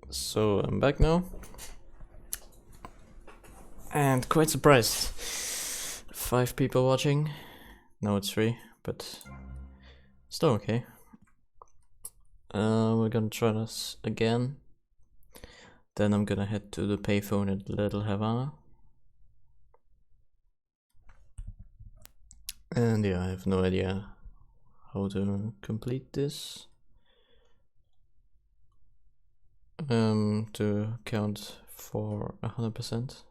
So I'm back now. And quite surprised. 5 people watching. No, it's 3, but still okay. We're gonna try this again. Then I'm gonna head to the payphone at Little Havana. And yeah, I have no idea how to complete this. To count for 100%.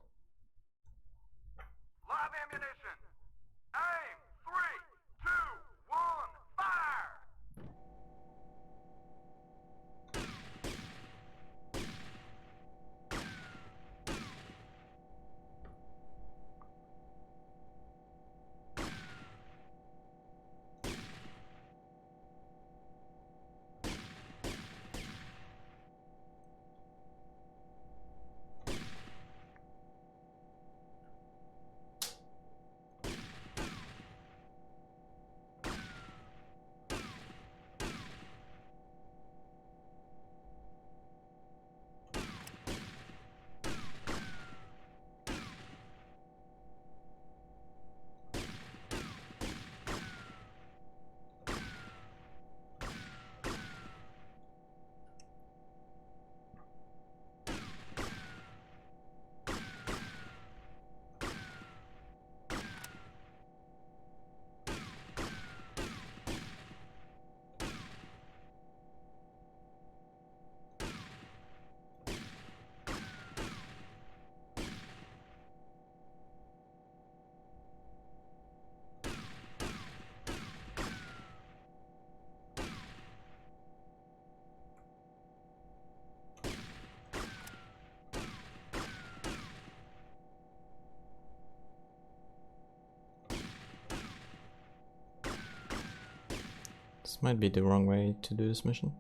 This might be the wrong way to do this mission.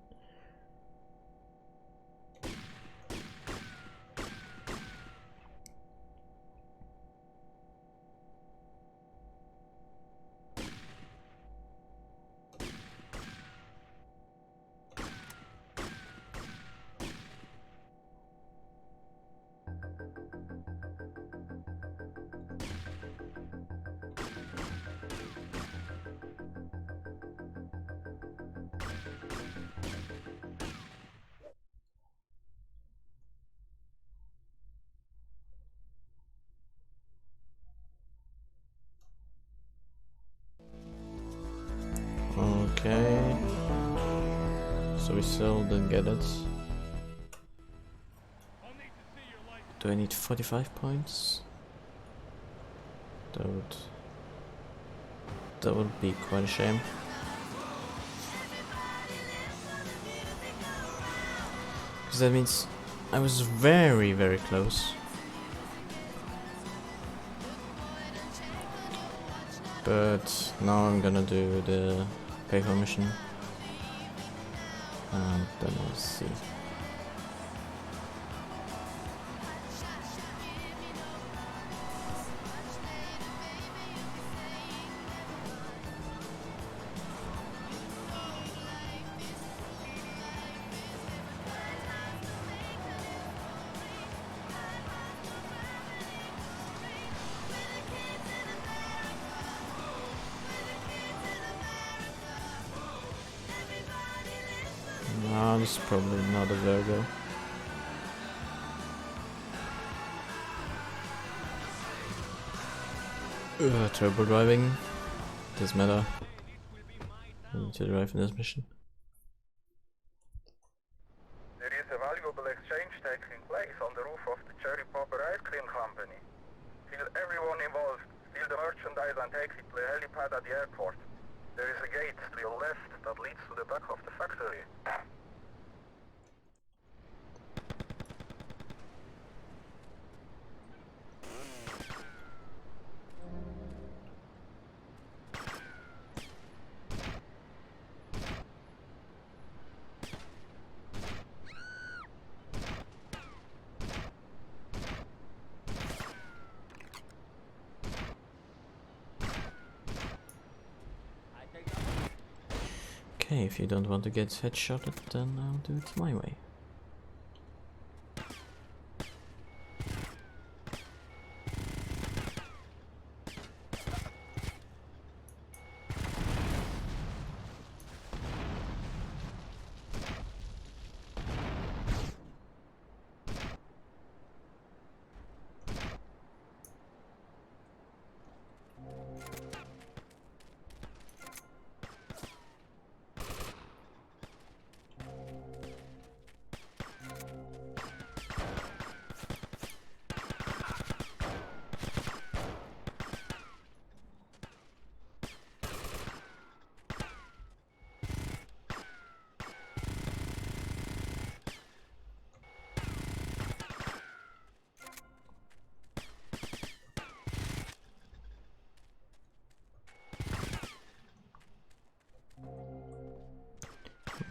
Okay. So we still didn't get it. Do I need 45 points? That would be quite a shame. Because that means I was very, very close. But now I'm gonna do the paper mission. And then we'll see. No, this is probably not a Virgo. Turbo driving. Doesn't matter. I need to drive in this mission. There is a valuable exchange taking place on the roof of the Cherry Popper Ice Cream Company. Feel everyone involved. Steal the merchandise and take it to the helipad at the airport. There is a gate to your left that leads to the back of the factory. Okay, if you don't want to get headshotted, then I'll do it my way.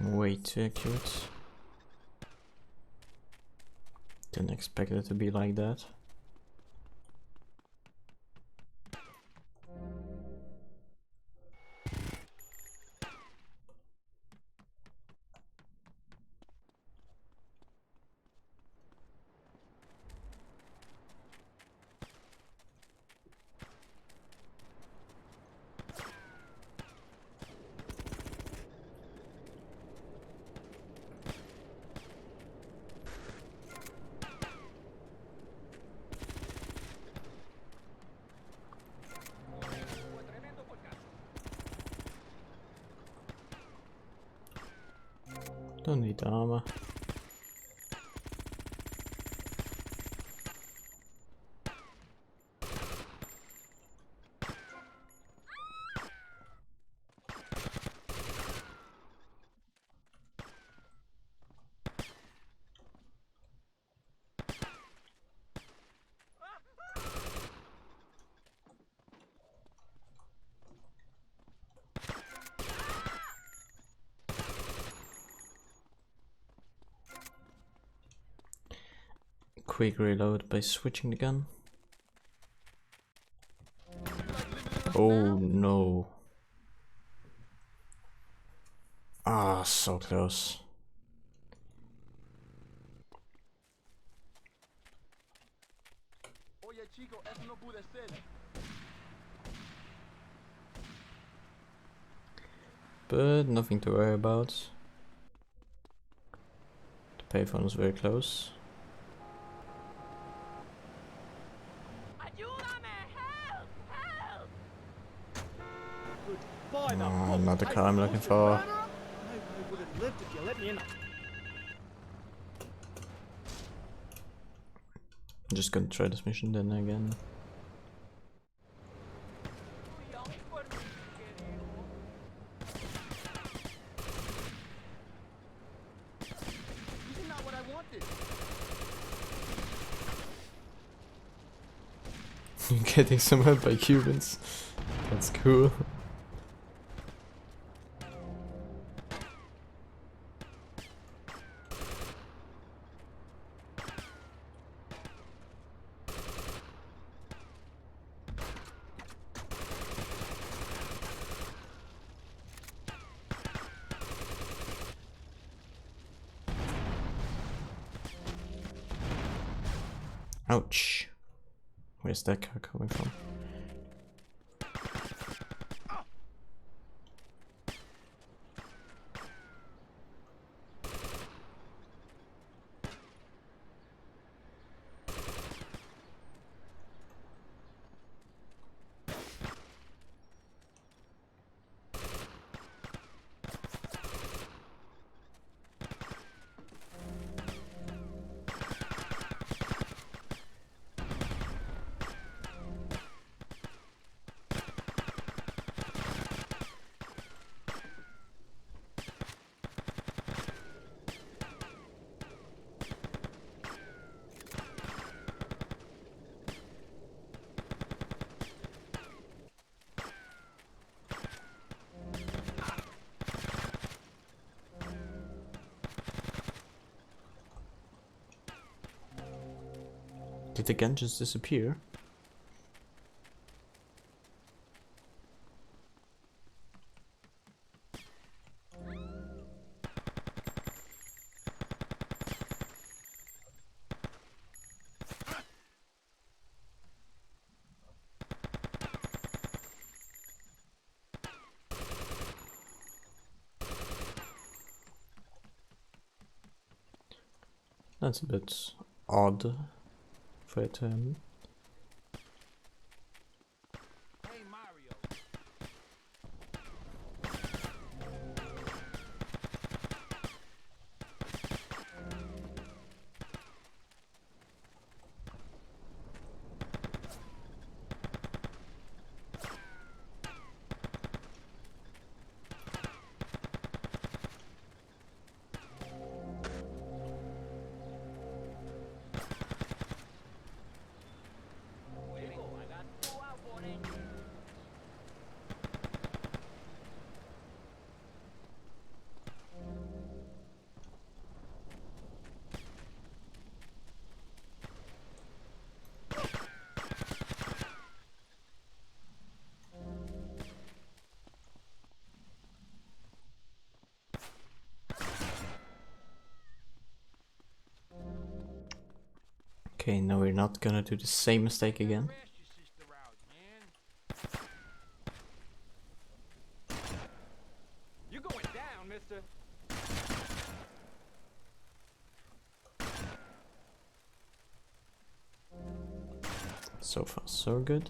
Way too accurate. Didn't expect it to be like that. Don't need armor. quick reload by switching the gun. Oh no. Ah, so close. But nothing to worry about. The payphone is very close. Oh, not the car I'm looking for. I would have lived if you let me in. I'm just gonna try this mission then again. This is not what I wanted. Getting somewhere by Cubans. That's cool. Ouch. Where's that car coming from? Did the gun just disappear? That's a bit odd for it to happen. Okay, no, we're not gonna do the same mistake again. You're going down, mister. So far, so good.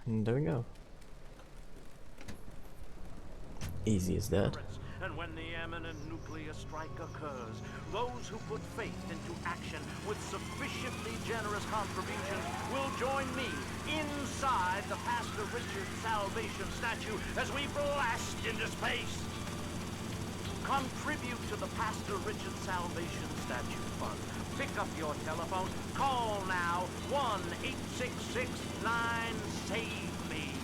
And there we go. Easy as that. And when the imminent nuclear strike occurs, those who put faith into action with sufficiently generous contributions will join me inside the Pastor Richard Salvation statue as we blast into space. Contribute to the Pastor Richard Salvation Statue Fund. Pick up your telephone. Call now 1-866-9-SAVE-ME.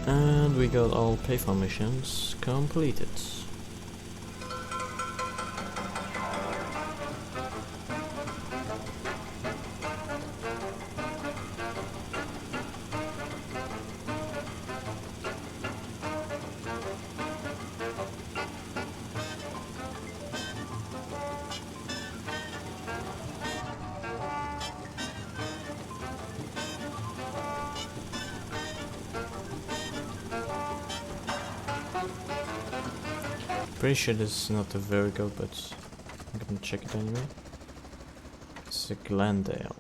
And we got all payphone missions completed. Pretty sure this is not a Virgo, but I'm gonna check it anyway. It's a Glendale.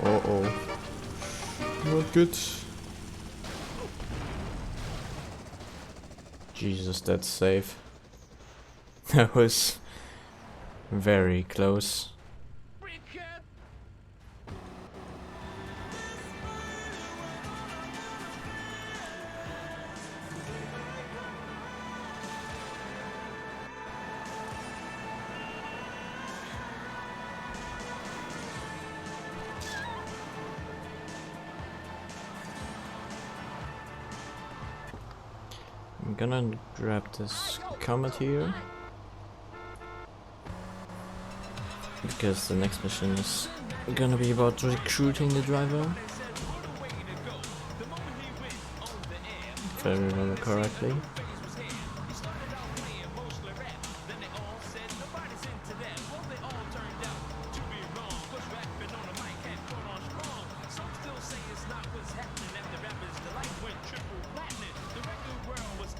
Uh-oh. Not good. Jesus, that's safe. That was very close. I'm gonna grab this comet here, because the next mission is gonna be about recruiting the driver. If I remember correctly.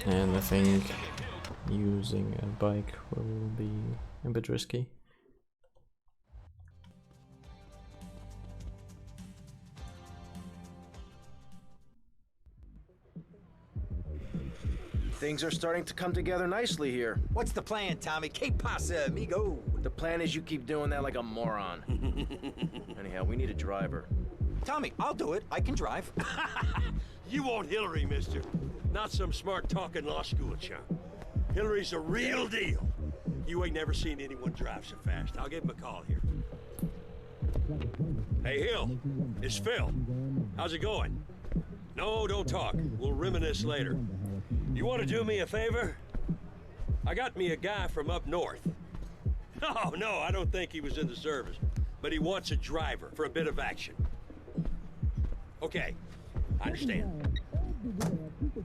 And I think using a bike will be a bit risky. Things are starting to come together nicely here. What's the plan, Tommy? Que pasa, amigo? The plan is you keep doing that like a moron. Anyhow, we need a driver. Tommy, I'll do it. I can drive. You want Hillary, mister. Not some smart-talking law school chump. Hillary's a real deal. You ain't never seen anyone drive so fast. I'll give him a call here. Hey, Hill. It's Phil. How's it going? No, don't talk. We'll reminisce later. You want to do me a favor? I got me a guy from up north. No, I don't think he was in the service. But he wants a driver for a bit of action. Okay, I understand.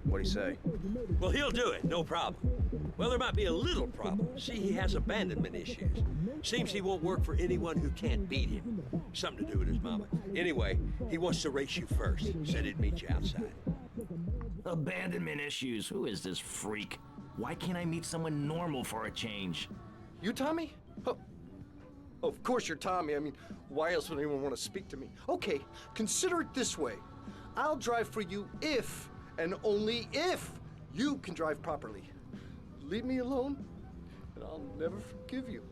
What'd he say? Well, he'll do it, no problem. Well, there might be a little problem. See, he has abandonment issues. Seems he won't work for anyone who can't beat him. Something to do with his mama. Anyway, he wants to race you first. Said he'd meet you outside. Abandonment issues. Who is this freak? Why can't I meet someone normal for a change? You, Tommy? Oh, of course you're Tommy. I mean, why else would anyone want to speak to me? Okay, consider it this way. I'll drive for you if, and only if, you can drive properly. Leave me alone, and I'll never forgive you.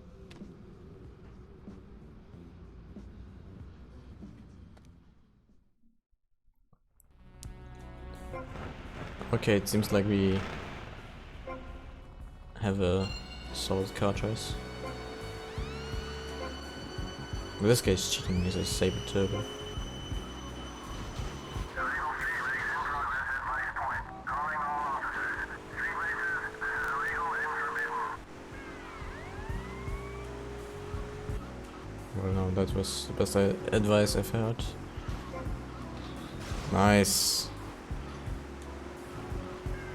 Okay, it seems like we have a solid car choice. Well, this guy's cheating, he's a Saber Turbo. Well, no, that was the best advice I've heard. Nice.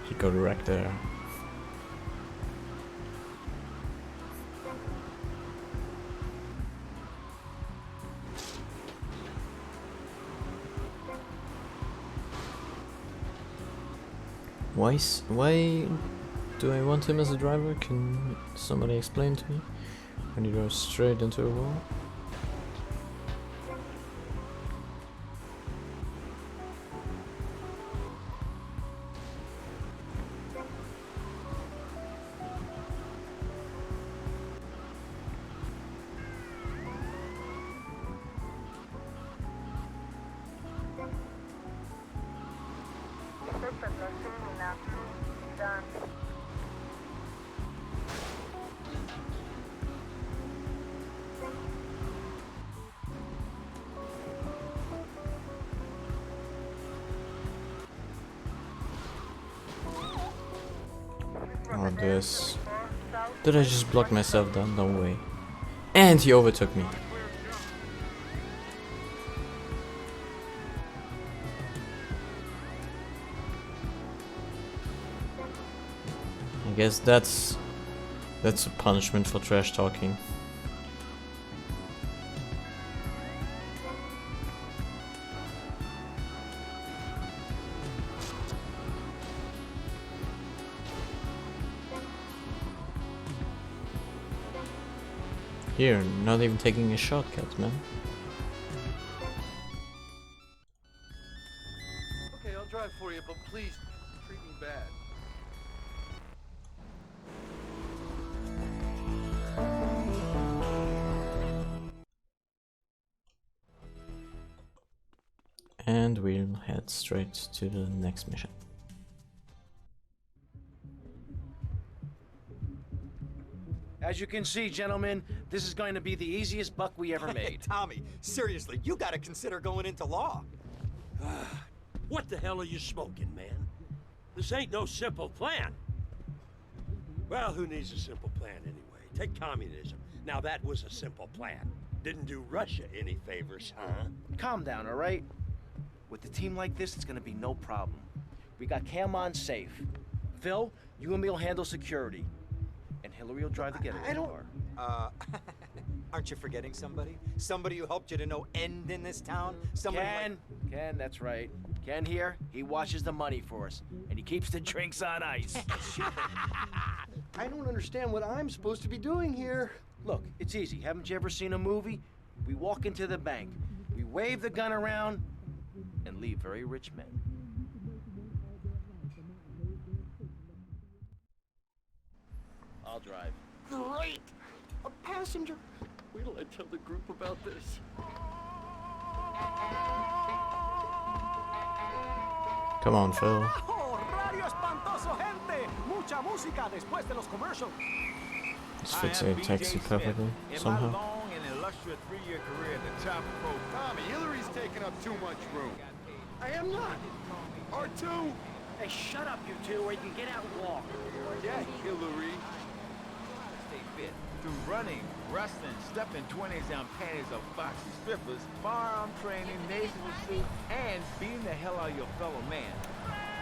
He got wrecked there. Why do I want him as a driver? Can somebody explain to me? When he goes straight into a wall? done. Oh, this. Did I just block myself down? No way. And he overtook me. I guess that's a punishment for trash talking. Here, not even taking a shortcut, man. Okay, I'll drive for you, but please treat me bad. And we'll head straight to the next mission. As you can see, gentlemen, this is going to be the easiest buck we ever made. Tommy, seriously, you gotta consider going into law. What the hell are you smoking, man? This ain't no simple plan. Well, who needs a simple plan anyway? Take communism. Now that was a simple plan. Didn't do Russia any favors, huh? Calm down, all right? With a team like this, it's gonna be no problem. We got Cam on safe. Phil, you and me will handle security. And Hillary will drive the getaway car. Aren't you forgetting somebody? Somebody who helped you to no end in this town? Somebody Ken, that's right. Ken here, he washes the money for us. And he keeps the drinks on ice. I don't understand what I'm supposed to be doing here. Look, it's easy. Haven't you ever seen a movie? We walk into the bank, we wave the gun around, and leave very rich men. I'll drive. Great! A passenger! Wait till I tell the group about this. Come on, Phil. Radio espantoso, gente. Mucha música después de los commercials. Let's fix a taxi perfectly somehow. In my long and illustrious 3-year career at the top pro. Tommy, Hillary's taking up too much room. I am not. R2! Hey, shut up, you two, or you can get out and walk. Yeah, Hillary. Stay fit. Through running, wrestling, stepping 20s down panties of foxy strippers, firearm training, Navy suit, and beating the hell out of your fellow man.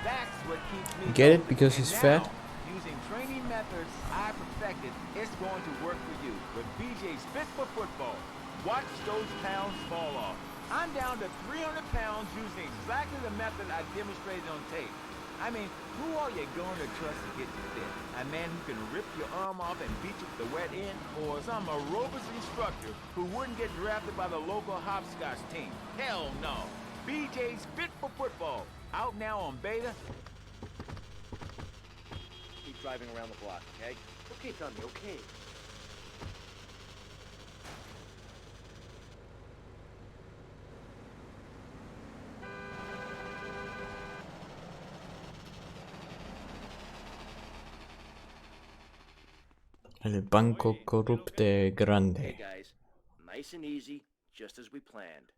That's what keeps me Get it? going. Because And he's now, fat? Using training methods I perfected, it's going to work for you. With BJ's Fit for Football. Watch those pounds fall off. I'm down to 300 pounds using exactly the method I demonstrated on tape. I mean, who are you going to trust to get you fit? A man who can rip your arm off and beat you with the wet end? Or some aerobics instructor who wouldn't get drafted by the local hopscotch team? Hell no. BJ's Fit for Football. Out now on beta. Keep driving around the block, okay? Okay, Tommy, okay. El Banco Corrupte Grande. Hey guys, nice and easy, just as we planned.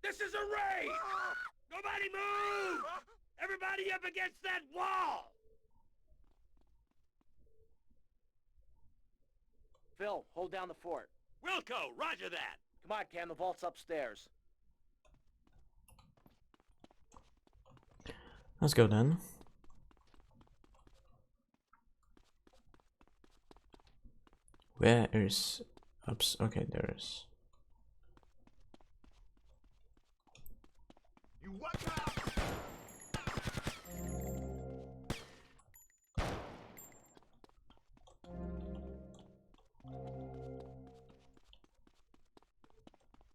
This is a raid! Nobody move! Everybody up against that wall! Phil, hold down the fort. Wilco, roger that! Come on, Cam, the vault's upstairs. Let's go then. Where is ups? Okay, there is. You watch out!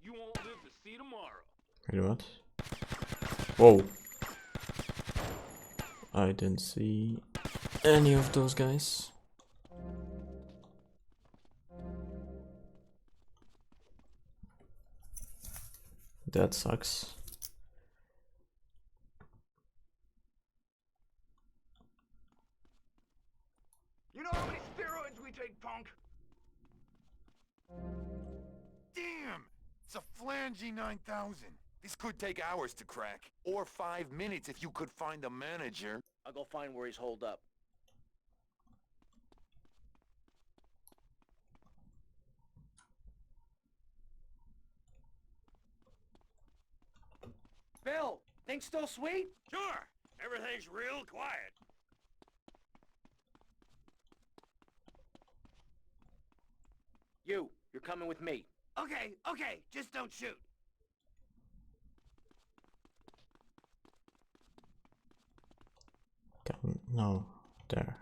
You won't live to see tomorrow. Wait, what? Whoa! I didn't see. any of those guys. That sucks. You know how many steroids we take, punk? Damn! It's a Flangy 9000. This could take hours to crack. Or 5 minutes if you could find a manager. I'll go find where he's holed up. Bill, things still sweet? Sure. Everything's real quiet. You're coming with me. Okay, just don't shoot. No, there.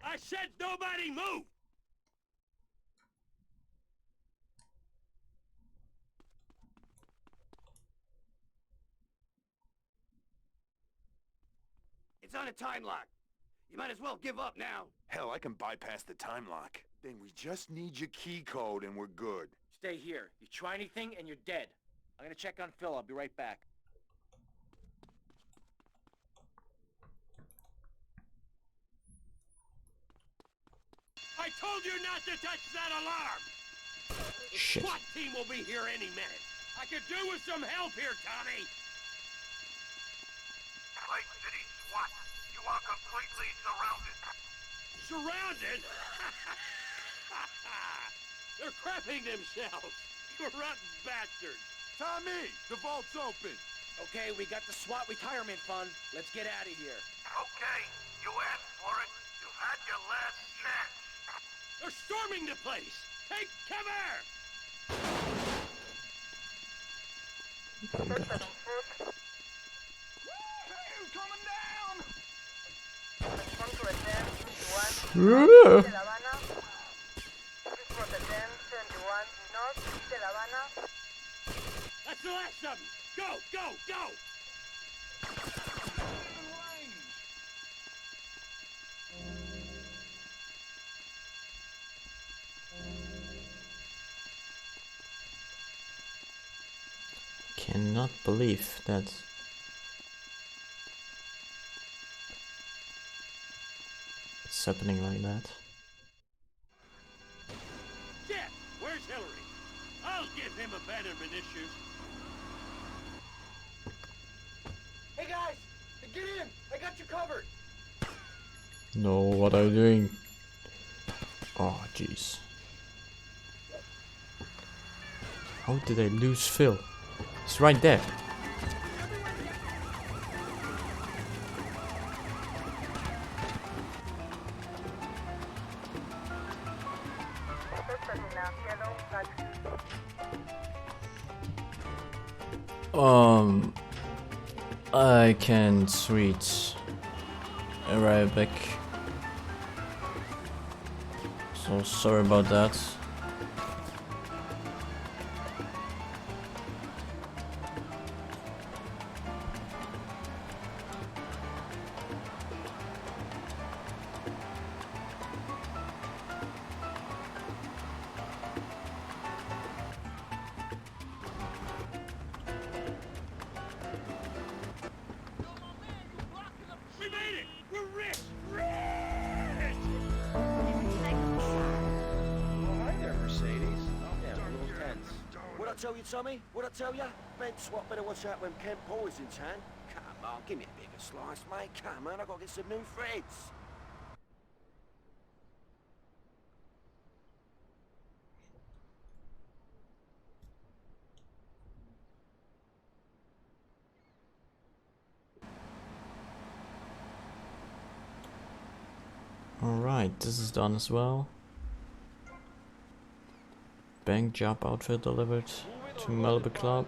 I said nobody move! It's on a time lock. You might as well give up now. Hell, I can bypass the time lock. Then we just need your key code and we're good. Stay here. You try anything and you're dead. I'm gonna check on Phil. I'll be right back. I told you not to touch that alarm! Shit. The SWAT team will be here any minute. I could do with some help here, Tommy! Lake City SWAT, you are completely surrounded. Surrounded? They're crapping themselves! You rotten bastards! Tommy, the vault's open. Okay, we got the SWAT retirement fund. Let's get out of here. Okay, you asked for it. You had your last chance. They're storming the place! Take cover! That's the last of them! Go, go, go! Cannot believe that. It's happening like that. Shit! Where's Hillary? I'll give him abandonment issues. Hey guys, get in! I got you covered. No, what are you doing? Oh, jeez. How did I lose Phil? He's right there. I can't reach Arabic, so sorry about that. We made it! We're rich! Rich! Oh, hi there, Mercedes. Yeah, a little tense. What I tell you, Tommy? What I tell you? Man, SWAT better watch out when Ken Paul is in town. Come on, give me a bigger slice, mate. Come on, I gotta get some new friends. Alright, this is done as well. Bank job outfit delivered to Malibu Club.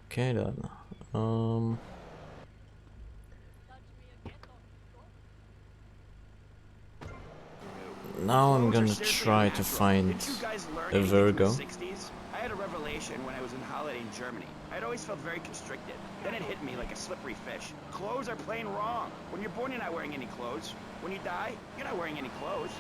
Okay then. Now I'm gonna try to find a Virgo. I had a revelation. vacation when I was on holiday in Germany. I'd always felt very constricted. Then it hit me like a slippery fish. Clothes are plain wrong. When you're born, you're not wearing any clothes. When you die, you're not wearing any clothes.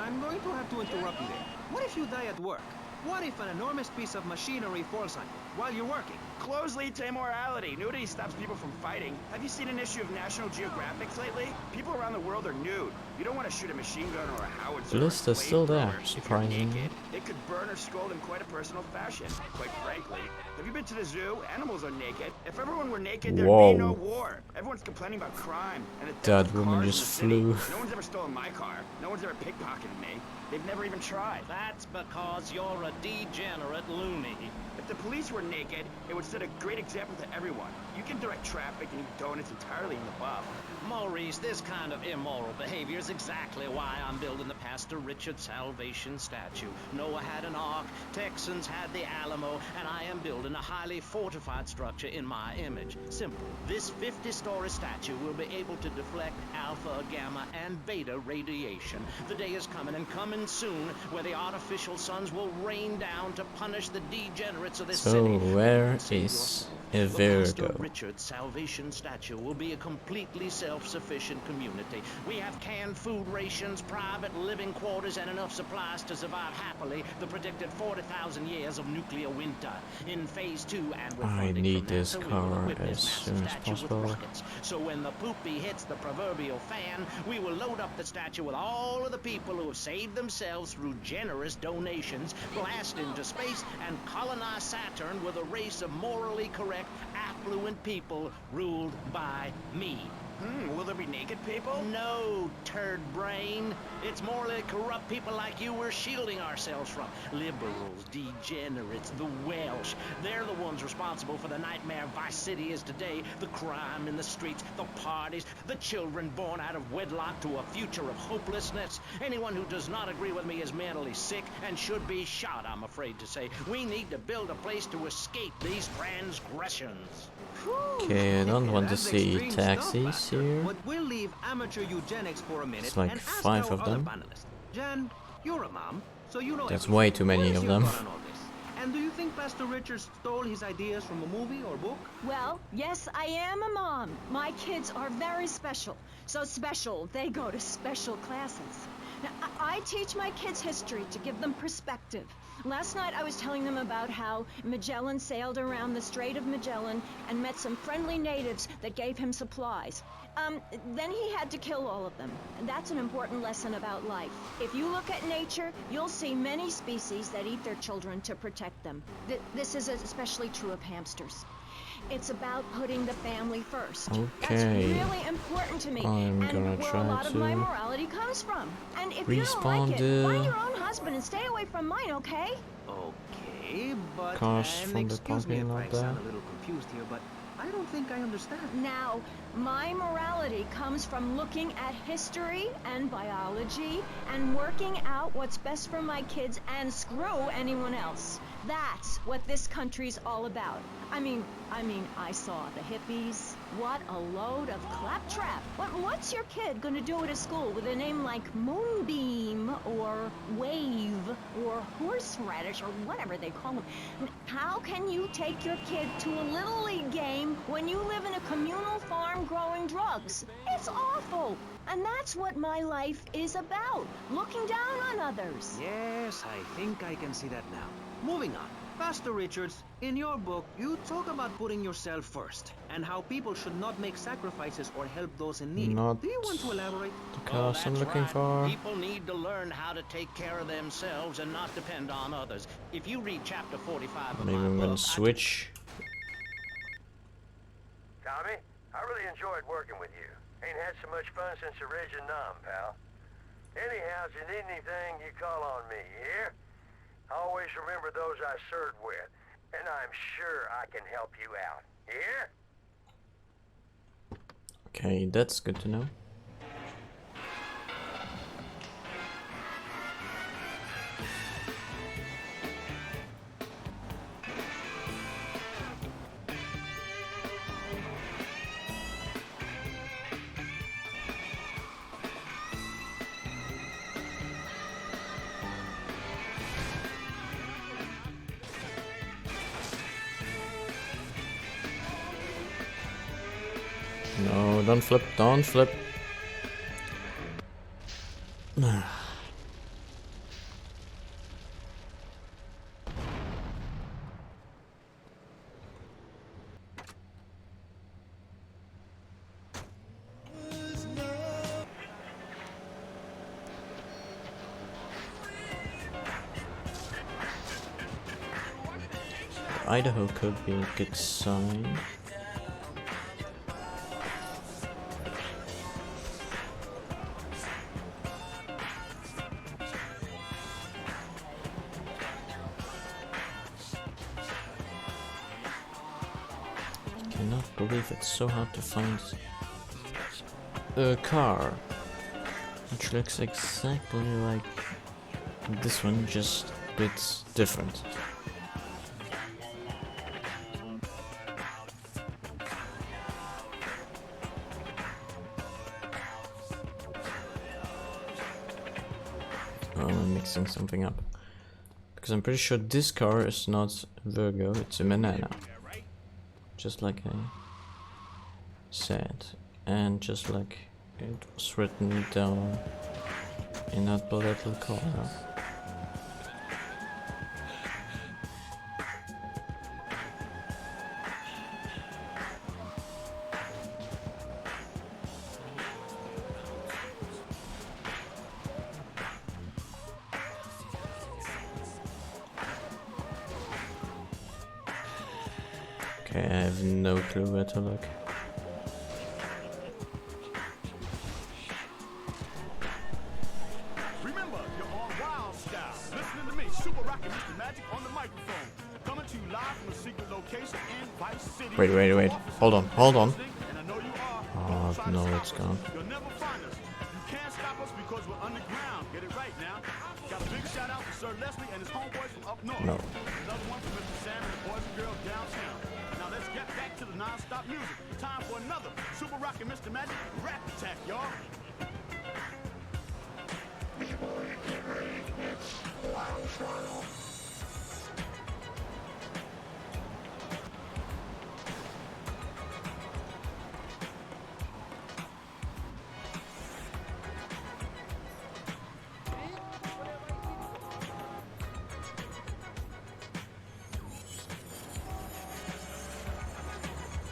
I'm going to have to interrupt you there. What if you die at work? What if an enormous piece of machinery falls on you while you're working? Clothes lead to immorality. Nudity stops people from fighting. Have you seen an issue of National Geographic lately? People around the world are nude. You don't want to shoot a machine gun or a howitzer. The list is still there, surprisingly. It could burn or scold in quite a personal fashion. Quite frankly, have you been to the zoo? Animals are naked. If everyone were naked, there'd be no war. Everyone's complaining about crime. And that woman just flew. No one's ever stolen my car. No one's ever pickpocketed me. They've never even tried. That's because you're a degenerate loony. If the police were naked, it would set a great example to everyone. You can direct traffic and eat donuts entirely in the buff. Maurice, this kind of immoral behavior is exactly why I'm building the Pastor Richard Salvation statue. Noah had an ark, Texans had the Alamo, and I am building a highly fortified structure in my image. Simple. This 50-story statue will be able to deflect alpha, gamma, and beta radiation. The day is coming, and coming soon, where the artificial suns will rain down to punish the degenerates of this city. So where is The Pastor Evergo? Richard Salvation statue will be a completely self-sufficient community. We have canned food rations, private living quarters, and enough supplies to survive happily the predicted 40,000 years of nuclear winter. In phase 2, and with I funding need from this NASA, we will car equip this as massive soon as statue with possible. rockets. So when the poopy hits the proverbial fan, we will load up the statue with all of the people who have saved themselves through generous donations, blast into space, and colonize Saturn with a race of morally correct, affluent people ruled by me. Will there be naked people? No, turd brain. It's morally corrupt people like you we're shielding ourselves from. Liberals, degenerates, the Welsh. They're the ones responsible for the nightmare Vice City is today. The crime in the streets, the parties, the children born out of wedlock to a future of hopelessness. Anyone who does not agree with me is mentally sick and should be shot, I'm afraid to say. We need to build a place to escape these transgressions. Okay, I don't want to see taxis here. But we'll leave amateur eugenics for a minute. It's like and ask 5 our of other them. panelists. Jan, you're a mom, so you know That's everything. way too many What is of your them. thought on all this? And do you think Pastor Richard stole his ideas from a movie or book? Well, yes, I am a mom. My kids are very special. So special, they go to special classes. Now, I teach my kids history to give them perspective. Last night I was telling them about how Magellan sailed around the Strait of Magellan and met some friendly natives that gave him supplies. Then he had to kill all of them. And that's an important lesson about life. If you look at nature, you'll see many species that eat their children to protect them. This is especially true of hamsters. It's about putting the family first. That's Okay. really important to me. I'm and gonna where try a lot of my to morality comes from. And if you don't respawn like it, the find your own husband and stay away from mine, okay? Okay, but cars from the excuse me parking if lot I there. sound a little confused here, but I don't think I understand. Now, my morality comes from looking at history and biology and working out what's best for my kids and screw anyone else. That's what this country's all about. I mean, I saw the hippies. What a load of claptrap. What's your kid gonna do at a school with a name like Moonbeam or Wave or Horseradish or whatever they call them? How can you take your kid to a Little League game when you live in a communal farm growing drugs? It's awful. And that's what my life is about. Looking down on others. Yes, I think I can see that now. Moving on. Pastor Richards, in your book, you talk about putting yourself first and how people should not make sacrifices or help those in need. Not Do you want to elaborate? the cars I'm looking for. People need to learn how to take care of themselves and not depend on others. If you read chapter 45 of Maybe my I'm gonna book, switch. Tommy, I really enjoyed working with you. Ain't had so much fun since the Reg and Nom, pal. Anyhow, if you need anything, you call on me, you hear? Always remember those I served with, and I'm sure I can help you out, you hear? Okay, that's good to know. No, don't flip, don't flip. Idaho could be a good sign. Cannot believe it's so hard to find a car which looks exactly like this one, just a bit different. I'm mixing something up because I'm pretty sure this car is not Virgo, it's a banana, just like I said, and just like it was written down in that little corner. Okay, I have no clue where to look. Remember, you're on Wild Style. Listening to me, Super Rocket Mr. Magic on the microphone. Coming to you live from a secret location in Vice City. Wait. Hold on. And I know you are. Oh, no, it's gone. You'll never find us. You can't stop us because we're underground. Get it right now. Got a big shout out to Sir Leslie and his homeboys from up north. No. Another one from Mr. Sam and the boys and girls downtown. Now let's get back to the non-stop music. Time for another Super Rocket Mr. Magic rap attack, y'all.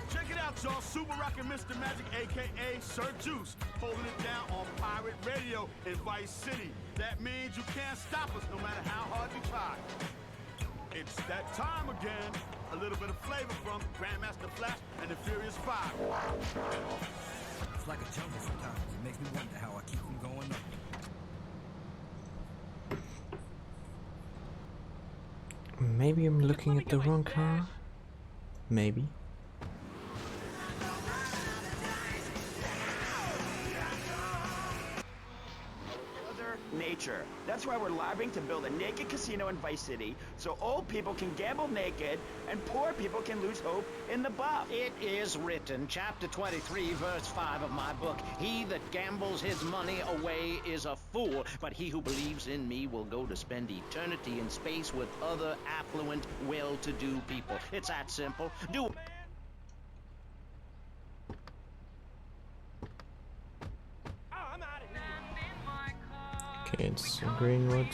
Check it out, y'all. Super Rocket Mr. Magic, aka Sir Juice, holding it down on Pirate Radio in Vice City. That means you can't stop us no matter how hard you try. It's that time again. A little bit of flavor from Grandmaster Flash and the Furious Five. It's like a jungle sometimes. It makes me wonder how I keep from going up. Maybe I'm looking at the wrong car? Maybe. Nature. That's why we're lobbying to build a naked casino in Vice City so old people can gamble naked and poor people can lose hope in the buff. It is written, chapter 23, verse 5 of my book, he that gambles his money away is a fool, but he who believes in me will go to spend eternity in space with other affluent, well-to-do people. It's that simple. Do Okay, it's Greenwood.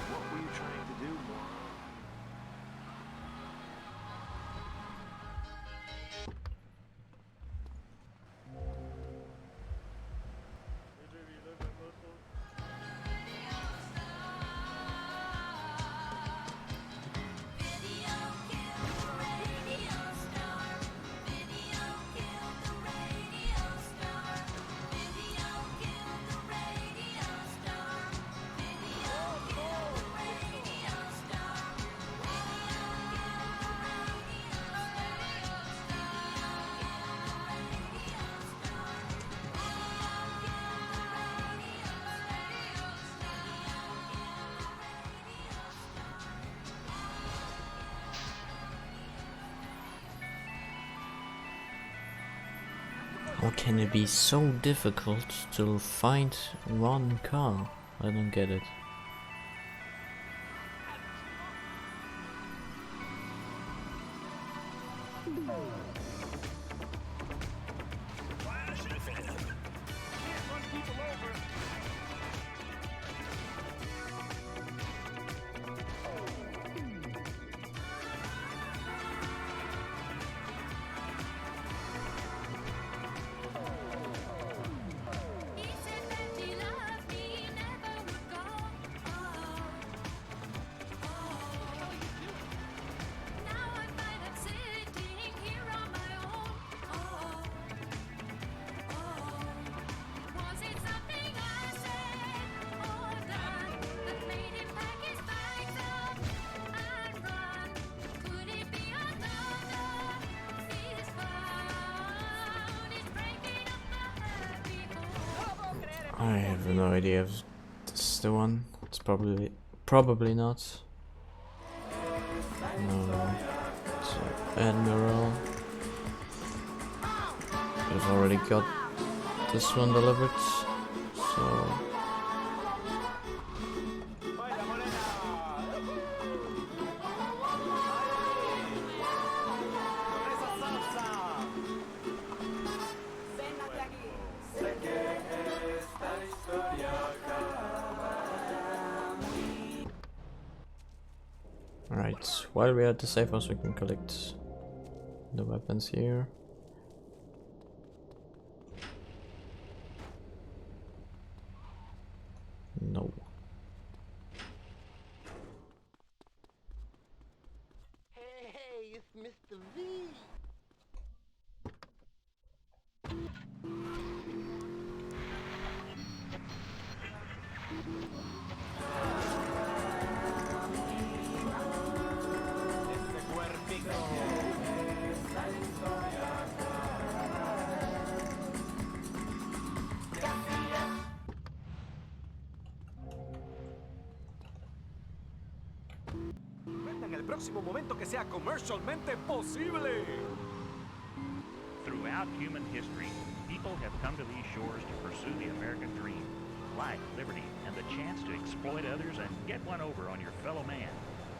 What were you trying to do? How can it be so difficult to find one car I don't get it. I have no idea if this is the one. It's probably not. No, it's Admiral. I've already got this one delivered, so. Alright, while we're at the safe house we can collect the weapons here. No. Hey, it's Mr. V. En el próximo momento que sea comercialmente posible. Throughout human history, people have come to these shores to pursue the American dream. Life, liberty, and the chance to exploit others and get one over on your fellow man.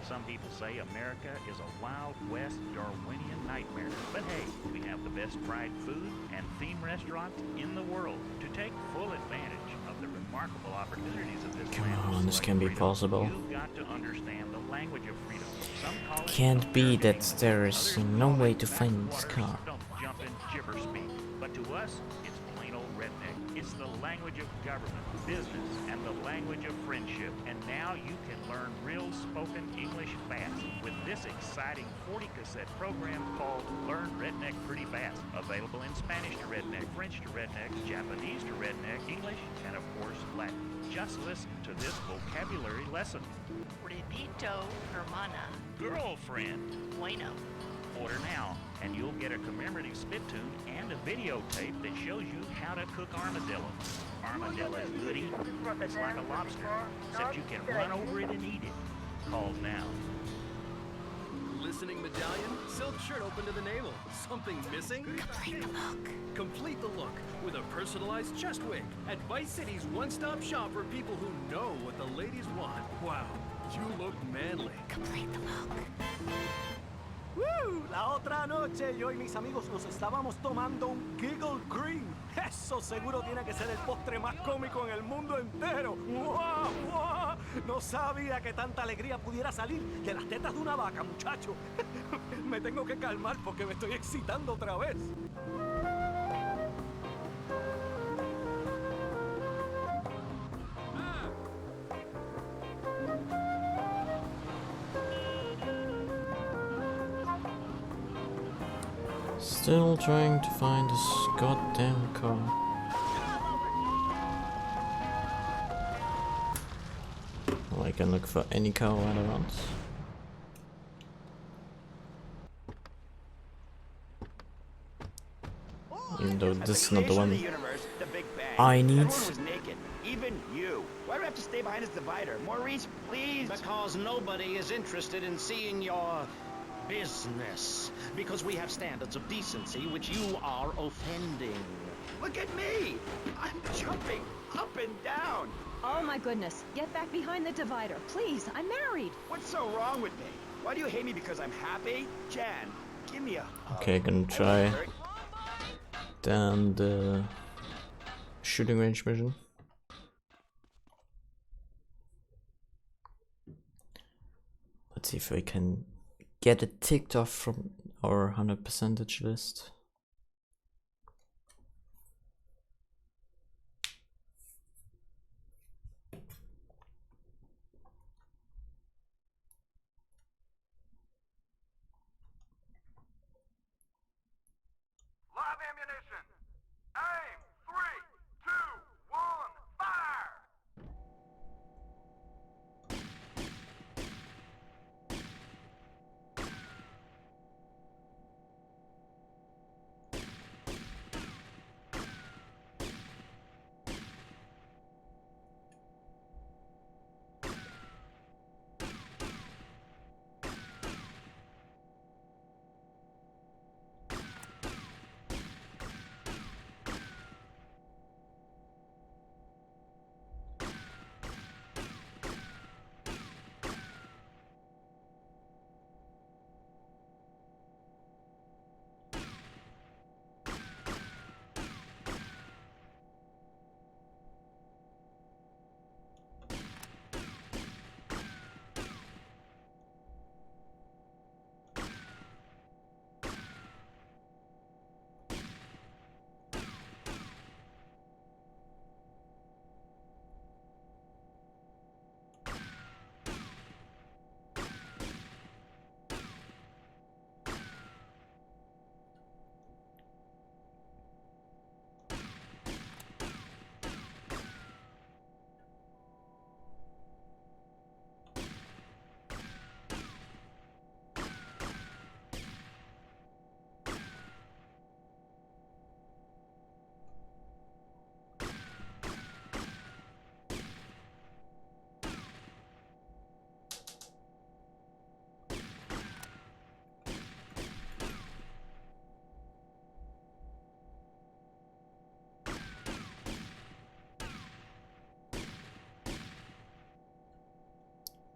Some people say America is a Wild West Darwinian nightmare. But hey, we have the best fried food and theme restaurants in the world to take full advantage of the remarkable opportunities of this land. Come on, this can be possible. You've got to understand the language of freedom. Some call it Can't be that there is no way to find this car. don't jump in gibber speak. But to us, it's plain old redneck. It's the language of government, business, and the language of friendship. And now you can learn real spoken English fast with this exciting 40-cassette program called Learn Redneck Pretty Fast. Available in Spanish to redneck, French to redneck, Japanese to redneck, English, and of course Latin. Just listen to this vocabulary lesson. Repito, hermana. Girlfriend. Bueno. Order now, and you'll get a commemorative spit tune and a videotape that shows you how to cook armadillo. Armadillo is good eating. It's like a lobster, except you can run over it and eat it. Calls now. Listening medallion, silk shirt open to the navel. Something missing? Complete the look. Complete the look with a personalized chest wig at Vice City's one-stop shop for people who know what the ladies want. Wow, you look manly. Complete the look. ¡Woo! La otra noche yo y mis amigos nos estábamos tomando un Giggle Cream. Eso seguro tiene que ser el postre más cómico en el mundo entero. ¡Wow! ¡Wow! No sabía que tanta alegría pudiera salir de las tetas de una vaca, muchacho. Me tengo que calmar porque me estoy excitando otra vez. Still trying to find this goddamn car. Well, I can look for any car I want. Even though this is not the one I need. Everyone was naked, even you. Why do I have to stay behind this divider? Maurice, please. Because nobody is interested in seeing your business. Because we have standards of decency which you are offending. Look at me! I'm jumping up and down! Oh my goodness. Get back behind the divider. Please, I'm married. What's so wrong with me? Why do you hate me because I'm happy? Jan, give me a hug. Okay, gonna try down the shooting range mission. Let's see if we can get it ticked off from our 100% list. Live ammunition. Aim. 3, 2, 1, fire!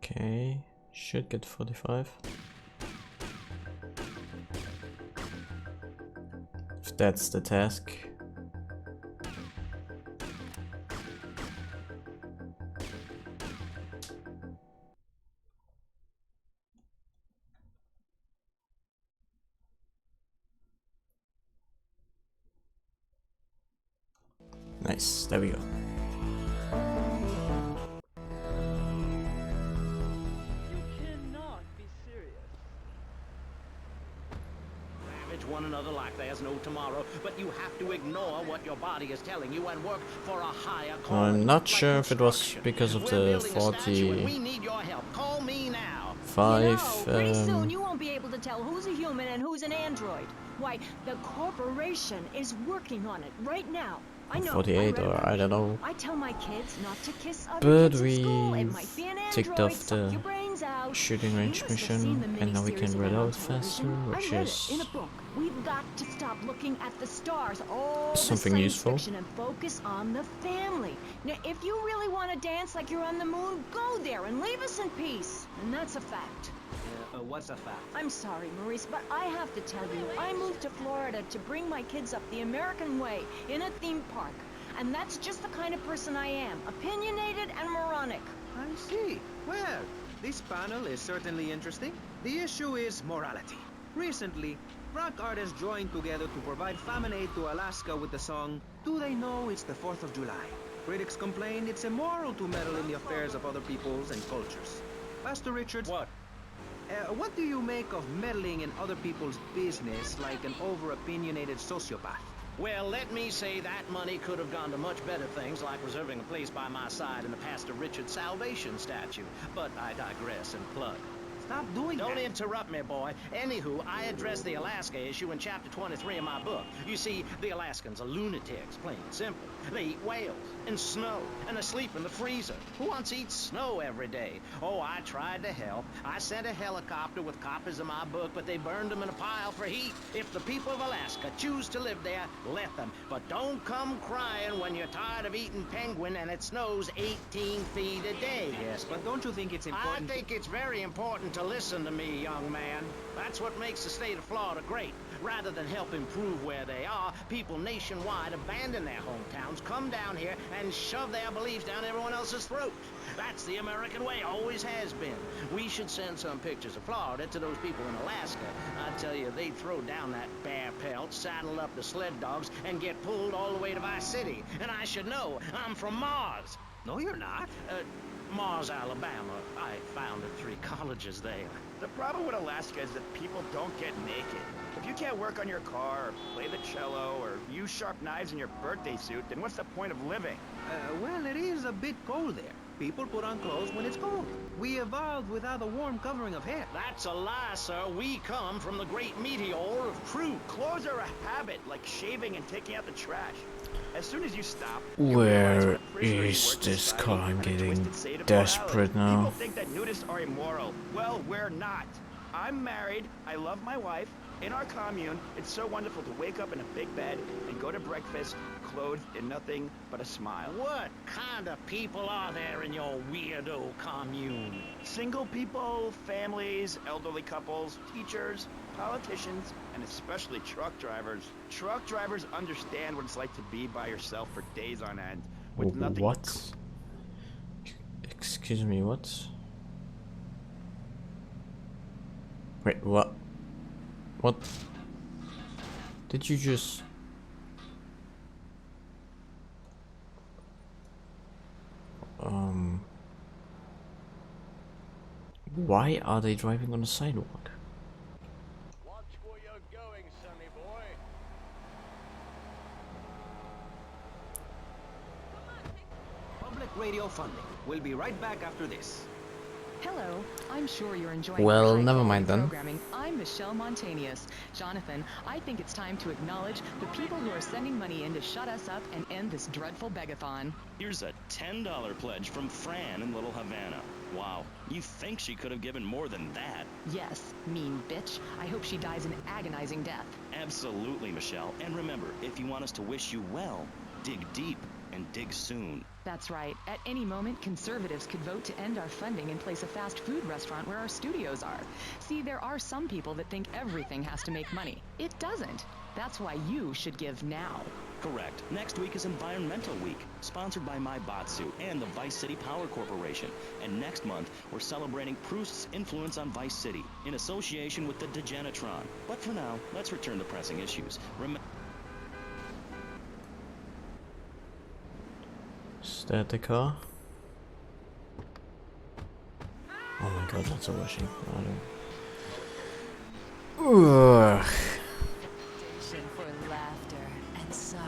Okay, should get 45. If that's the task. Nice, there we go. One another like there's no tomorrow, but you have to ignore what your body is telling you and work for a higher cause. I'm not sure if it was because of the 45. You know, pretty soon you won't be able to tell who's a human and who's an android. Why, the corporation is working on it right now. I know. 48 or I don't know. I tell my kids not to kiss other But kids in school. It might be an ticked android, off suck the your brains out. shooting range mission, and now we can reload faster, which is in a book. We've got to stop looking at the stars, all something the useful. fiction, and focus on the family. Now, if you really want to dance like you're on the moon, go there and leave us in peace. And that's a fact. What's a fact? I'm sorry, Maurice, but I have to tell you, I moved to Florida to bring my kids up the American way in a theme park. And that's just the kind of person I am, opinionated and moronic. I see. Well, this panel is certainly interesting. The issue is morality. Recently, rock artists joined together to provide famine aid to Alaska with the song, Do They Know It's the 4th of July? Critics complain it's immoral to meddle in the affairs of other peoples and cultures. Pastor Richards... What? What do you make of meddling in other people's business like an over-opinionated sociopath? Well, let me say that money could have gone to much better things, like reserving a place by my side in the Pastor Richard Salvation statue. But I digress and plug. Stop doing that. Don't interrupt me, boy. Anywho, I address the Alaska issue in chapter 23 of my book. You see, the Alaskans are lunatics, plain and simple. They eat whales and snow, and they sleep in the freezer. Who wants to eat snow every day? Oh, I tried to help. I sent a helicopter with copies of my book, but they burned them in a pile for heat. If the people of Alaska choose to live there, let them. But don't come crying when you're tired of eating penguin and it snows 18 feet a day. Yes, but don't you think it's important? I think it's very important to listen to me, young man. That's what makes the state of Florida great. Rather than help improve where they are, people nationwide abandon their hometowns, come down here, and shove their beliefs down everyone else's throat. That's the American way, always has been. We should send some pictures of Florida to those people in Alaska. I tell you, they'd throw down that bear pelt, saddle up the sled dogs, and get pulled all the way to Vice City. And I should know, I'm from Mars. No, you're not. Mars, Alabama. I founded 3 colleges there. The problem with Alaska is that people don't get naked. If you can't work on your car, or play the cello, or use sharp knives in your birthday suit, then what's the point of living? Well, it is a bit cold there. People put on clothes when it's cold. We evolved without a warm covering of hair. That's a lie, sir. We come from the great meteor of truth. Clothes are a habit, like shaving and taking out the trash. As soon as you stop, Where is this car? I'm getting desperate now. People think that nudists are immoral. Well, we're not. I'm married. I love my wife. In our commune, it's so wonderful to wake up in a big bed and go to breakfast clothed in nothing but a smile. What kind of people are there in your weirdo commune? Single people, families, elderly couples, teachers, politicians, and especially truck drivers. Truck drivers understand what it's like to be by yourself for days on end with nothing. What? Excuse me, what? Wait, what? What? Did you just... Why are they driving on the sidewalk? Watch where you're going, sonny boy. Public radio funding. We'll be right back after this. Hello, I'm sure you're enjoying Well, our never mind then. programming. I'm Michelle Montanius. Jonathan, I think it's time to acknowledge the people who are sending money in to shut us up and end this dreadful begathon. Here's a $10 pledge from Fran in Little Havana. Wow, you think she could have given more than that? Yes, mean bitch. I hope she dies an agonizing death. Absolutely, Michelle. And remember, if you want us to wish you well, dig deep and dig soon. That's right. At any moment, conservatives could vote to end our funding and place a fast food restaurant where our studios are. See, there are some people that think everything has to make money. It doesn't. That's why you should give now. Correct. Next week is Environmental Week, sponsored by My Botsuit and the Vice City Power Corporation. And next month, we're celebrating Proust's influence on Vice City, in association with the Degenitron. But for now, let's return to pressing issues. Is that the car? Oh my god, that's a rushing. Ugh. For laughter and sorrow.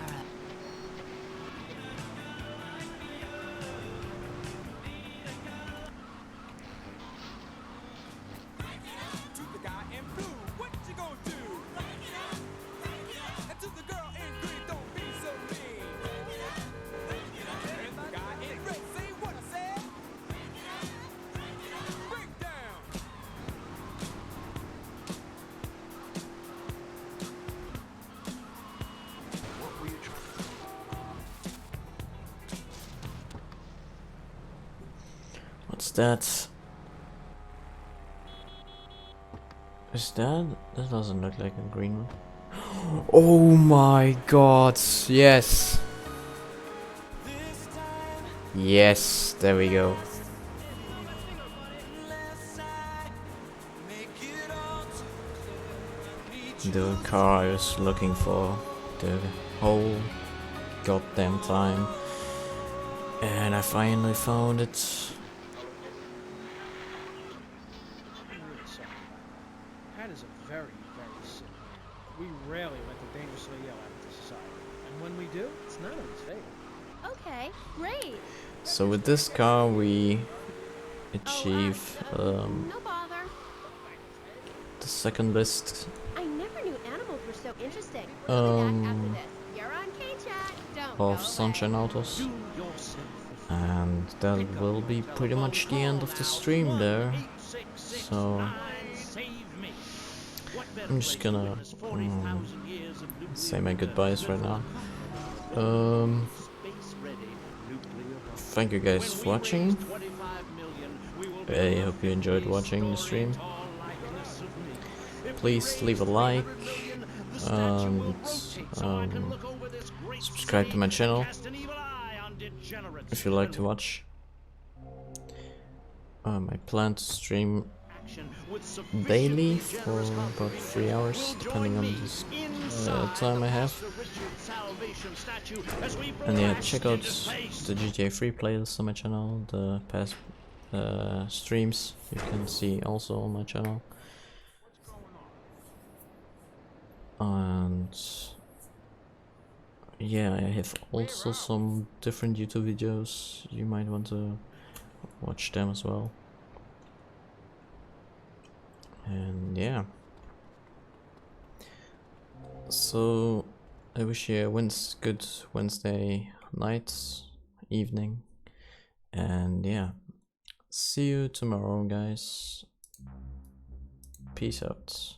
To the guy in blue, what you gonna do? And to the girl in green, don't be so mean. And the guy in red, say what I said. Break down. What were you trying to do? What's that? Is that? That doesn't look like a green one. Oh my god, yes. Yes, there we go. The car I was looking for the whole goddamn time. And I finally found it. Pat is a very, very sick man. We rarely let the dangerously yell out into society. And when we do, it's not in his favor. Okay, great. So with this car we achieve no bother. the second best I never knew animals were so interesting. Of Sunshine Autos, and that will be pretty much the end of the stream there. So I'm just gonna say my goodbyes right now. Thank you guys for watching. I hope you enjoyed watching the stream. Please leave a like and subscribe to my channel if you like to watch. I plan to stream daily for about 3 hours, depending on this time I have. And yeah, check out the GTA 3 playlist on my channel, the past streams you can see also on my channel. And yeah, I have also some different YouTube videos, you might want to watch them as well. And yeah, so I wish you a good Wednesday night, evening, and yeah, see you tomorrow guys. Peace out.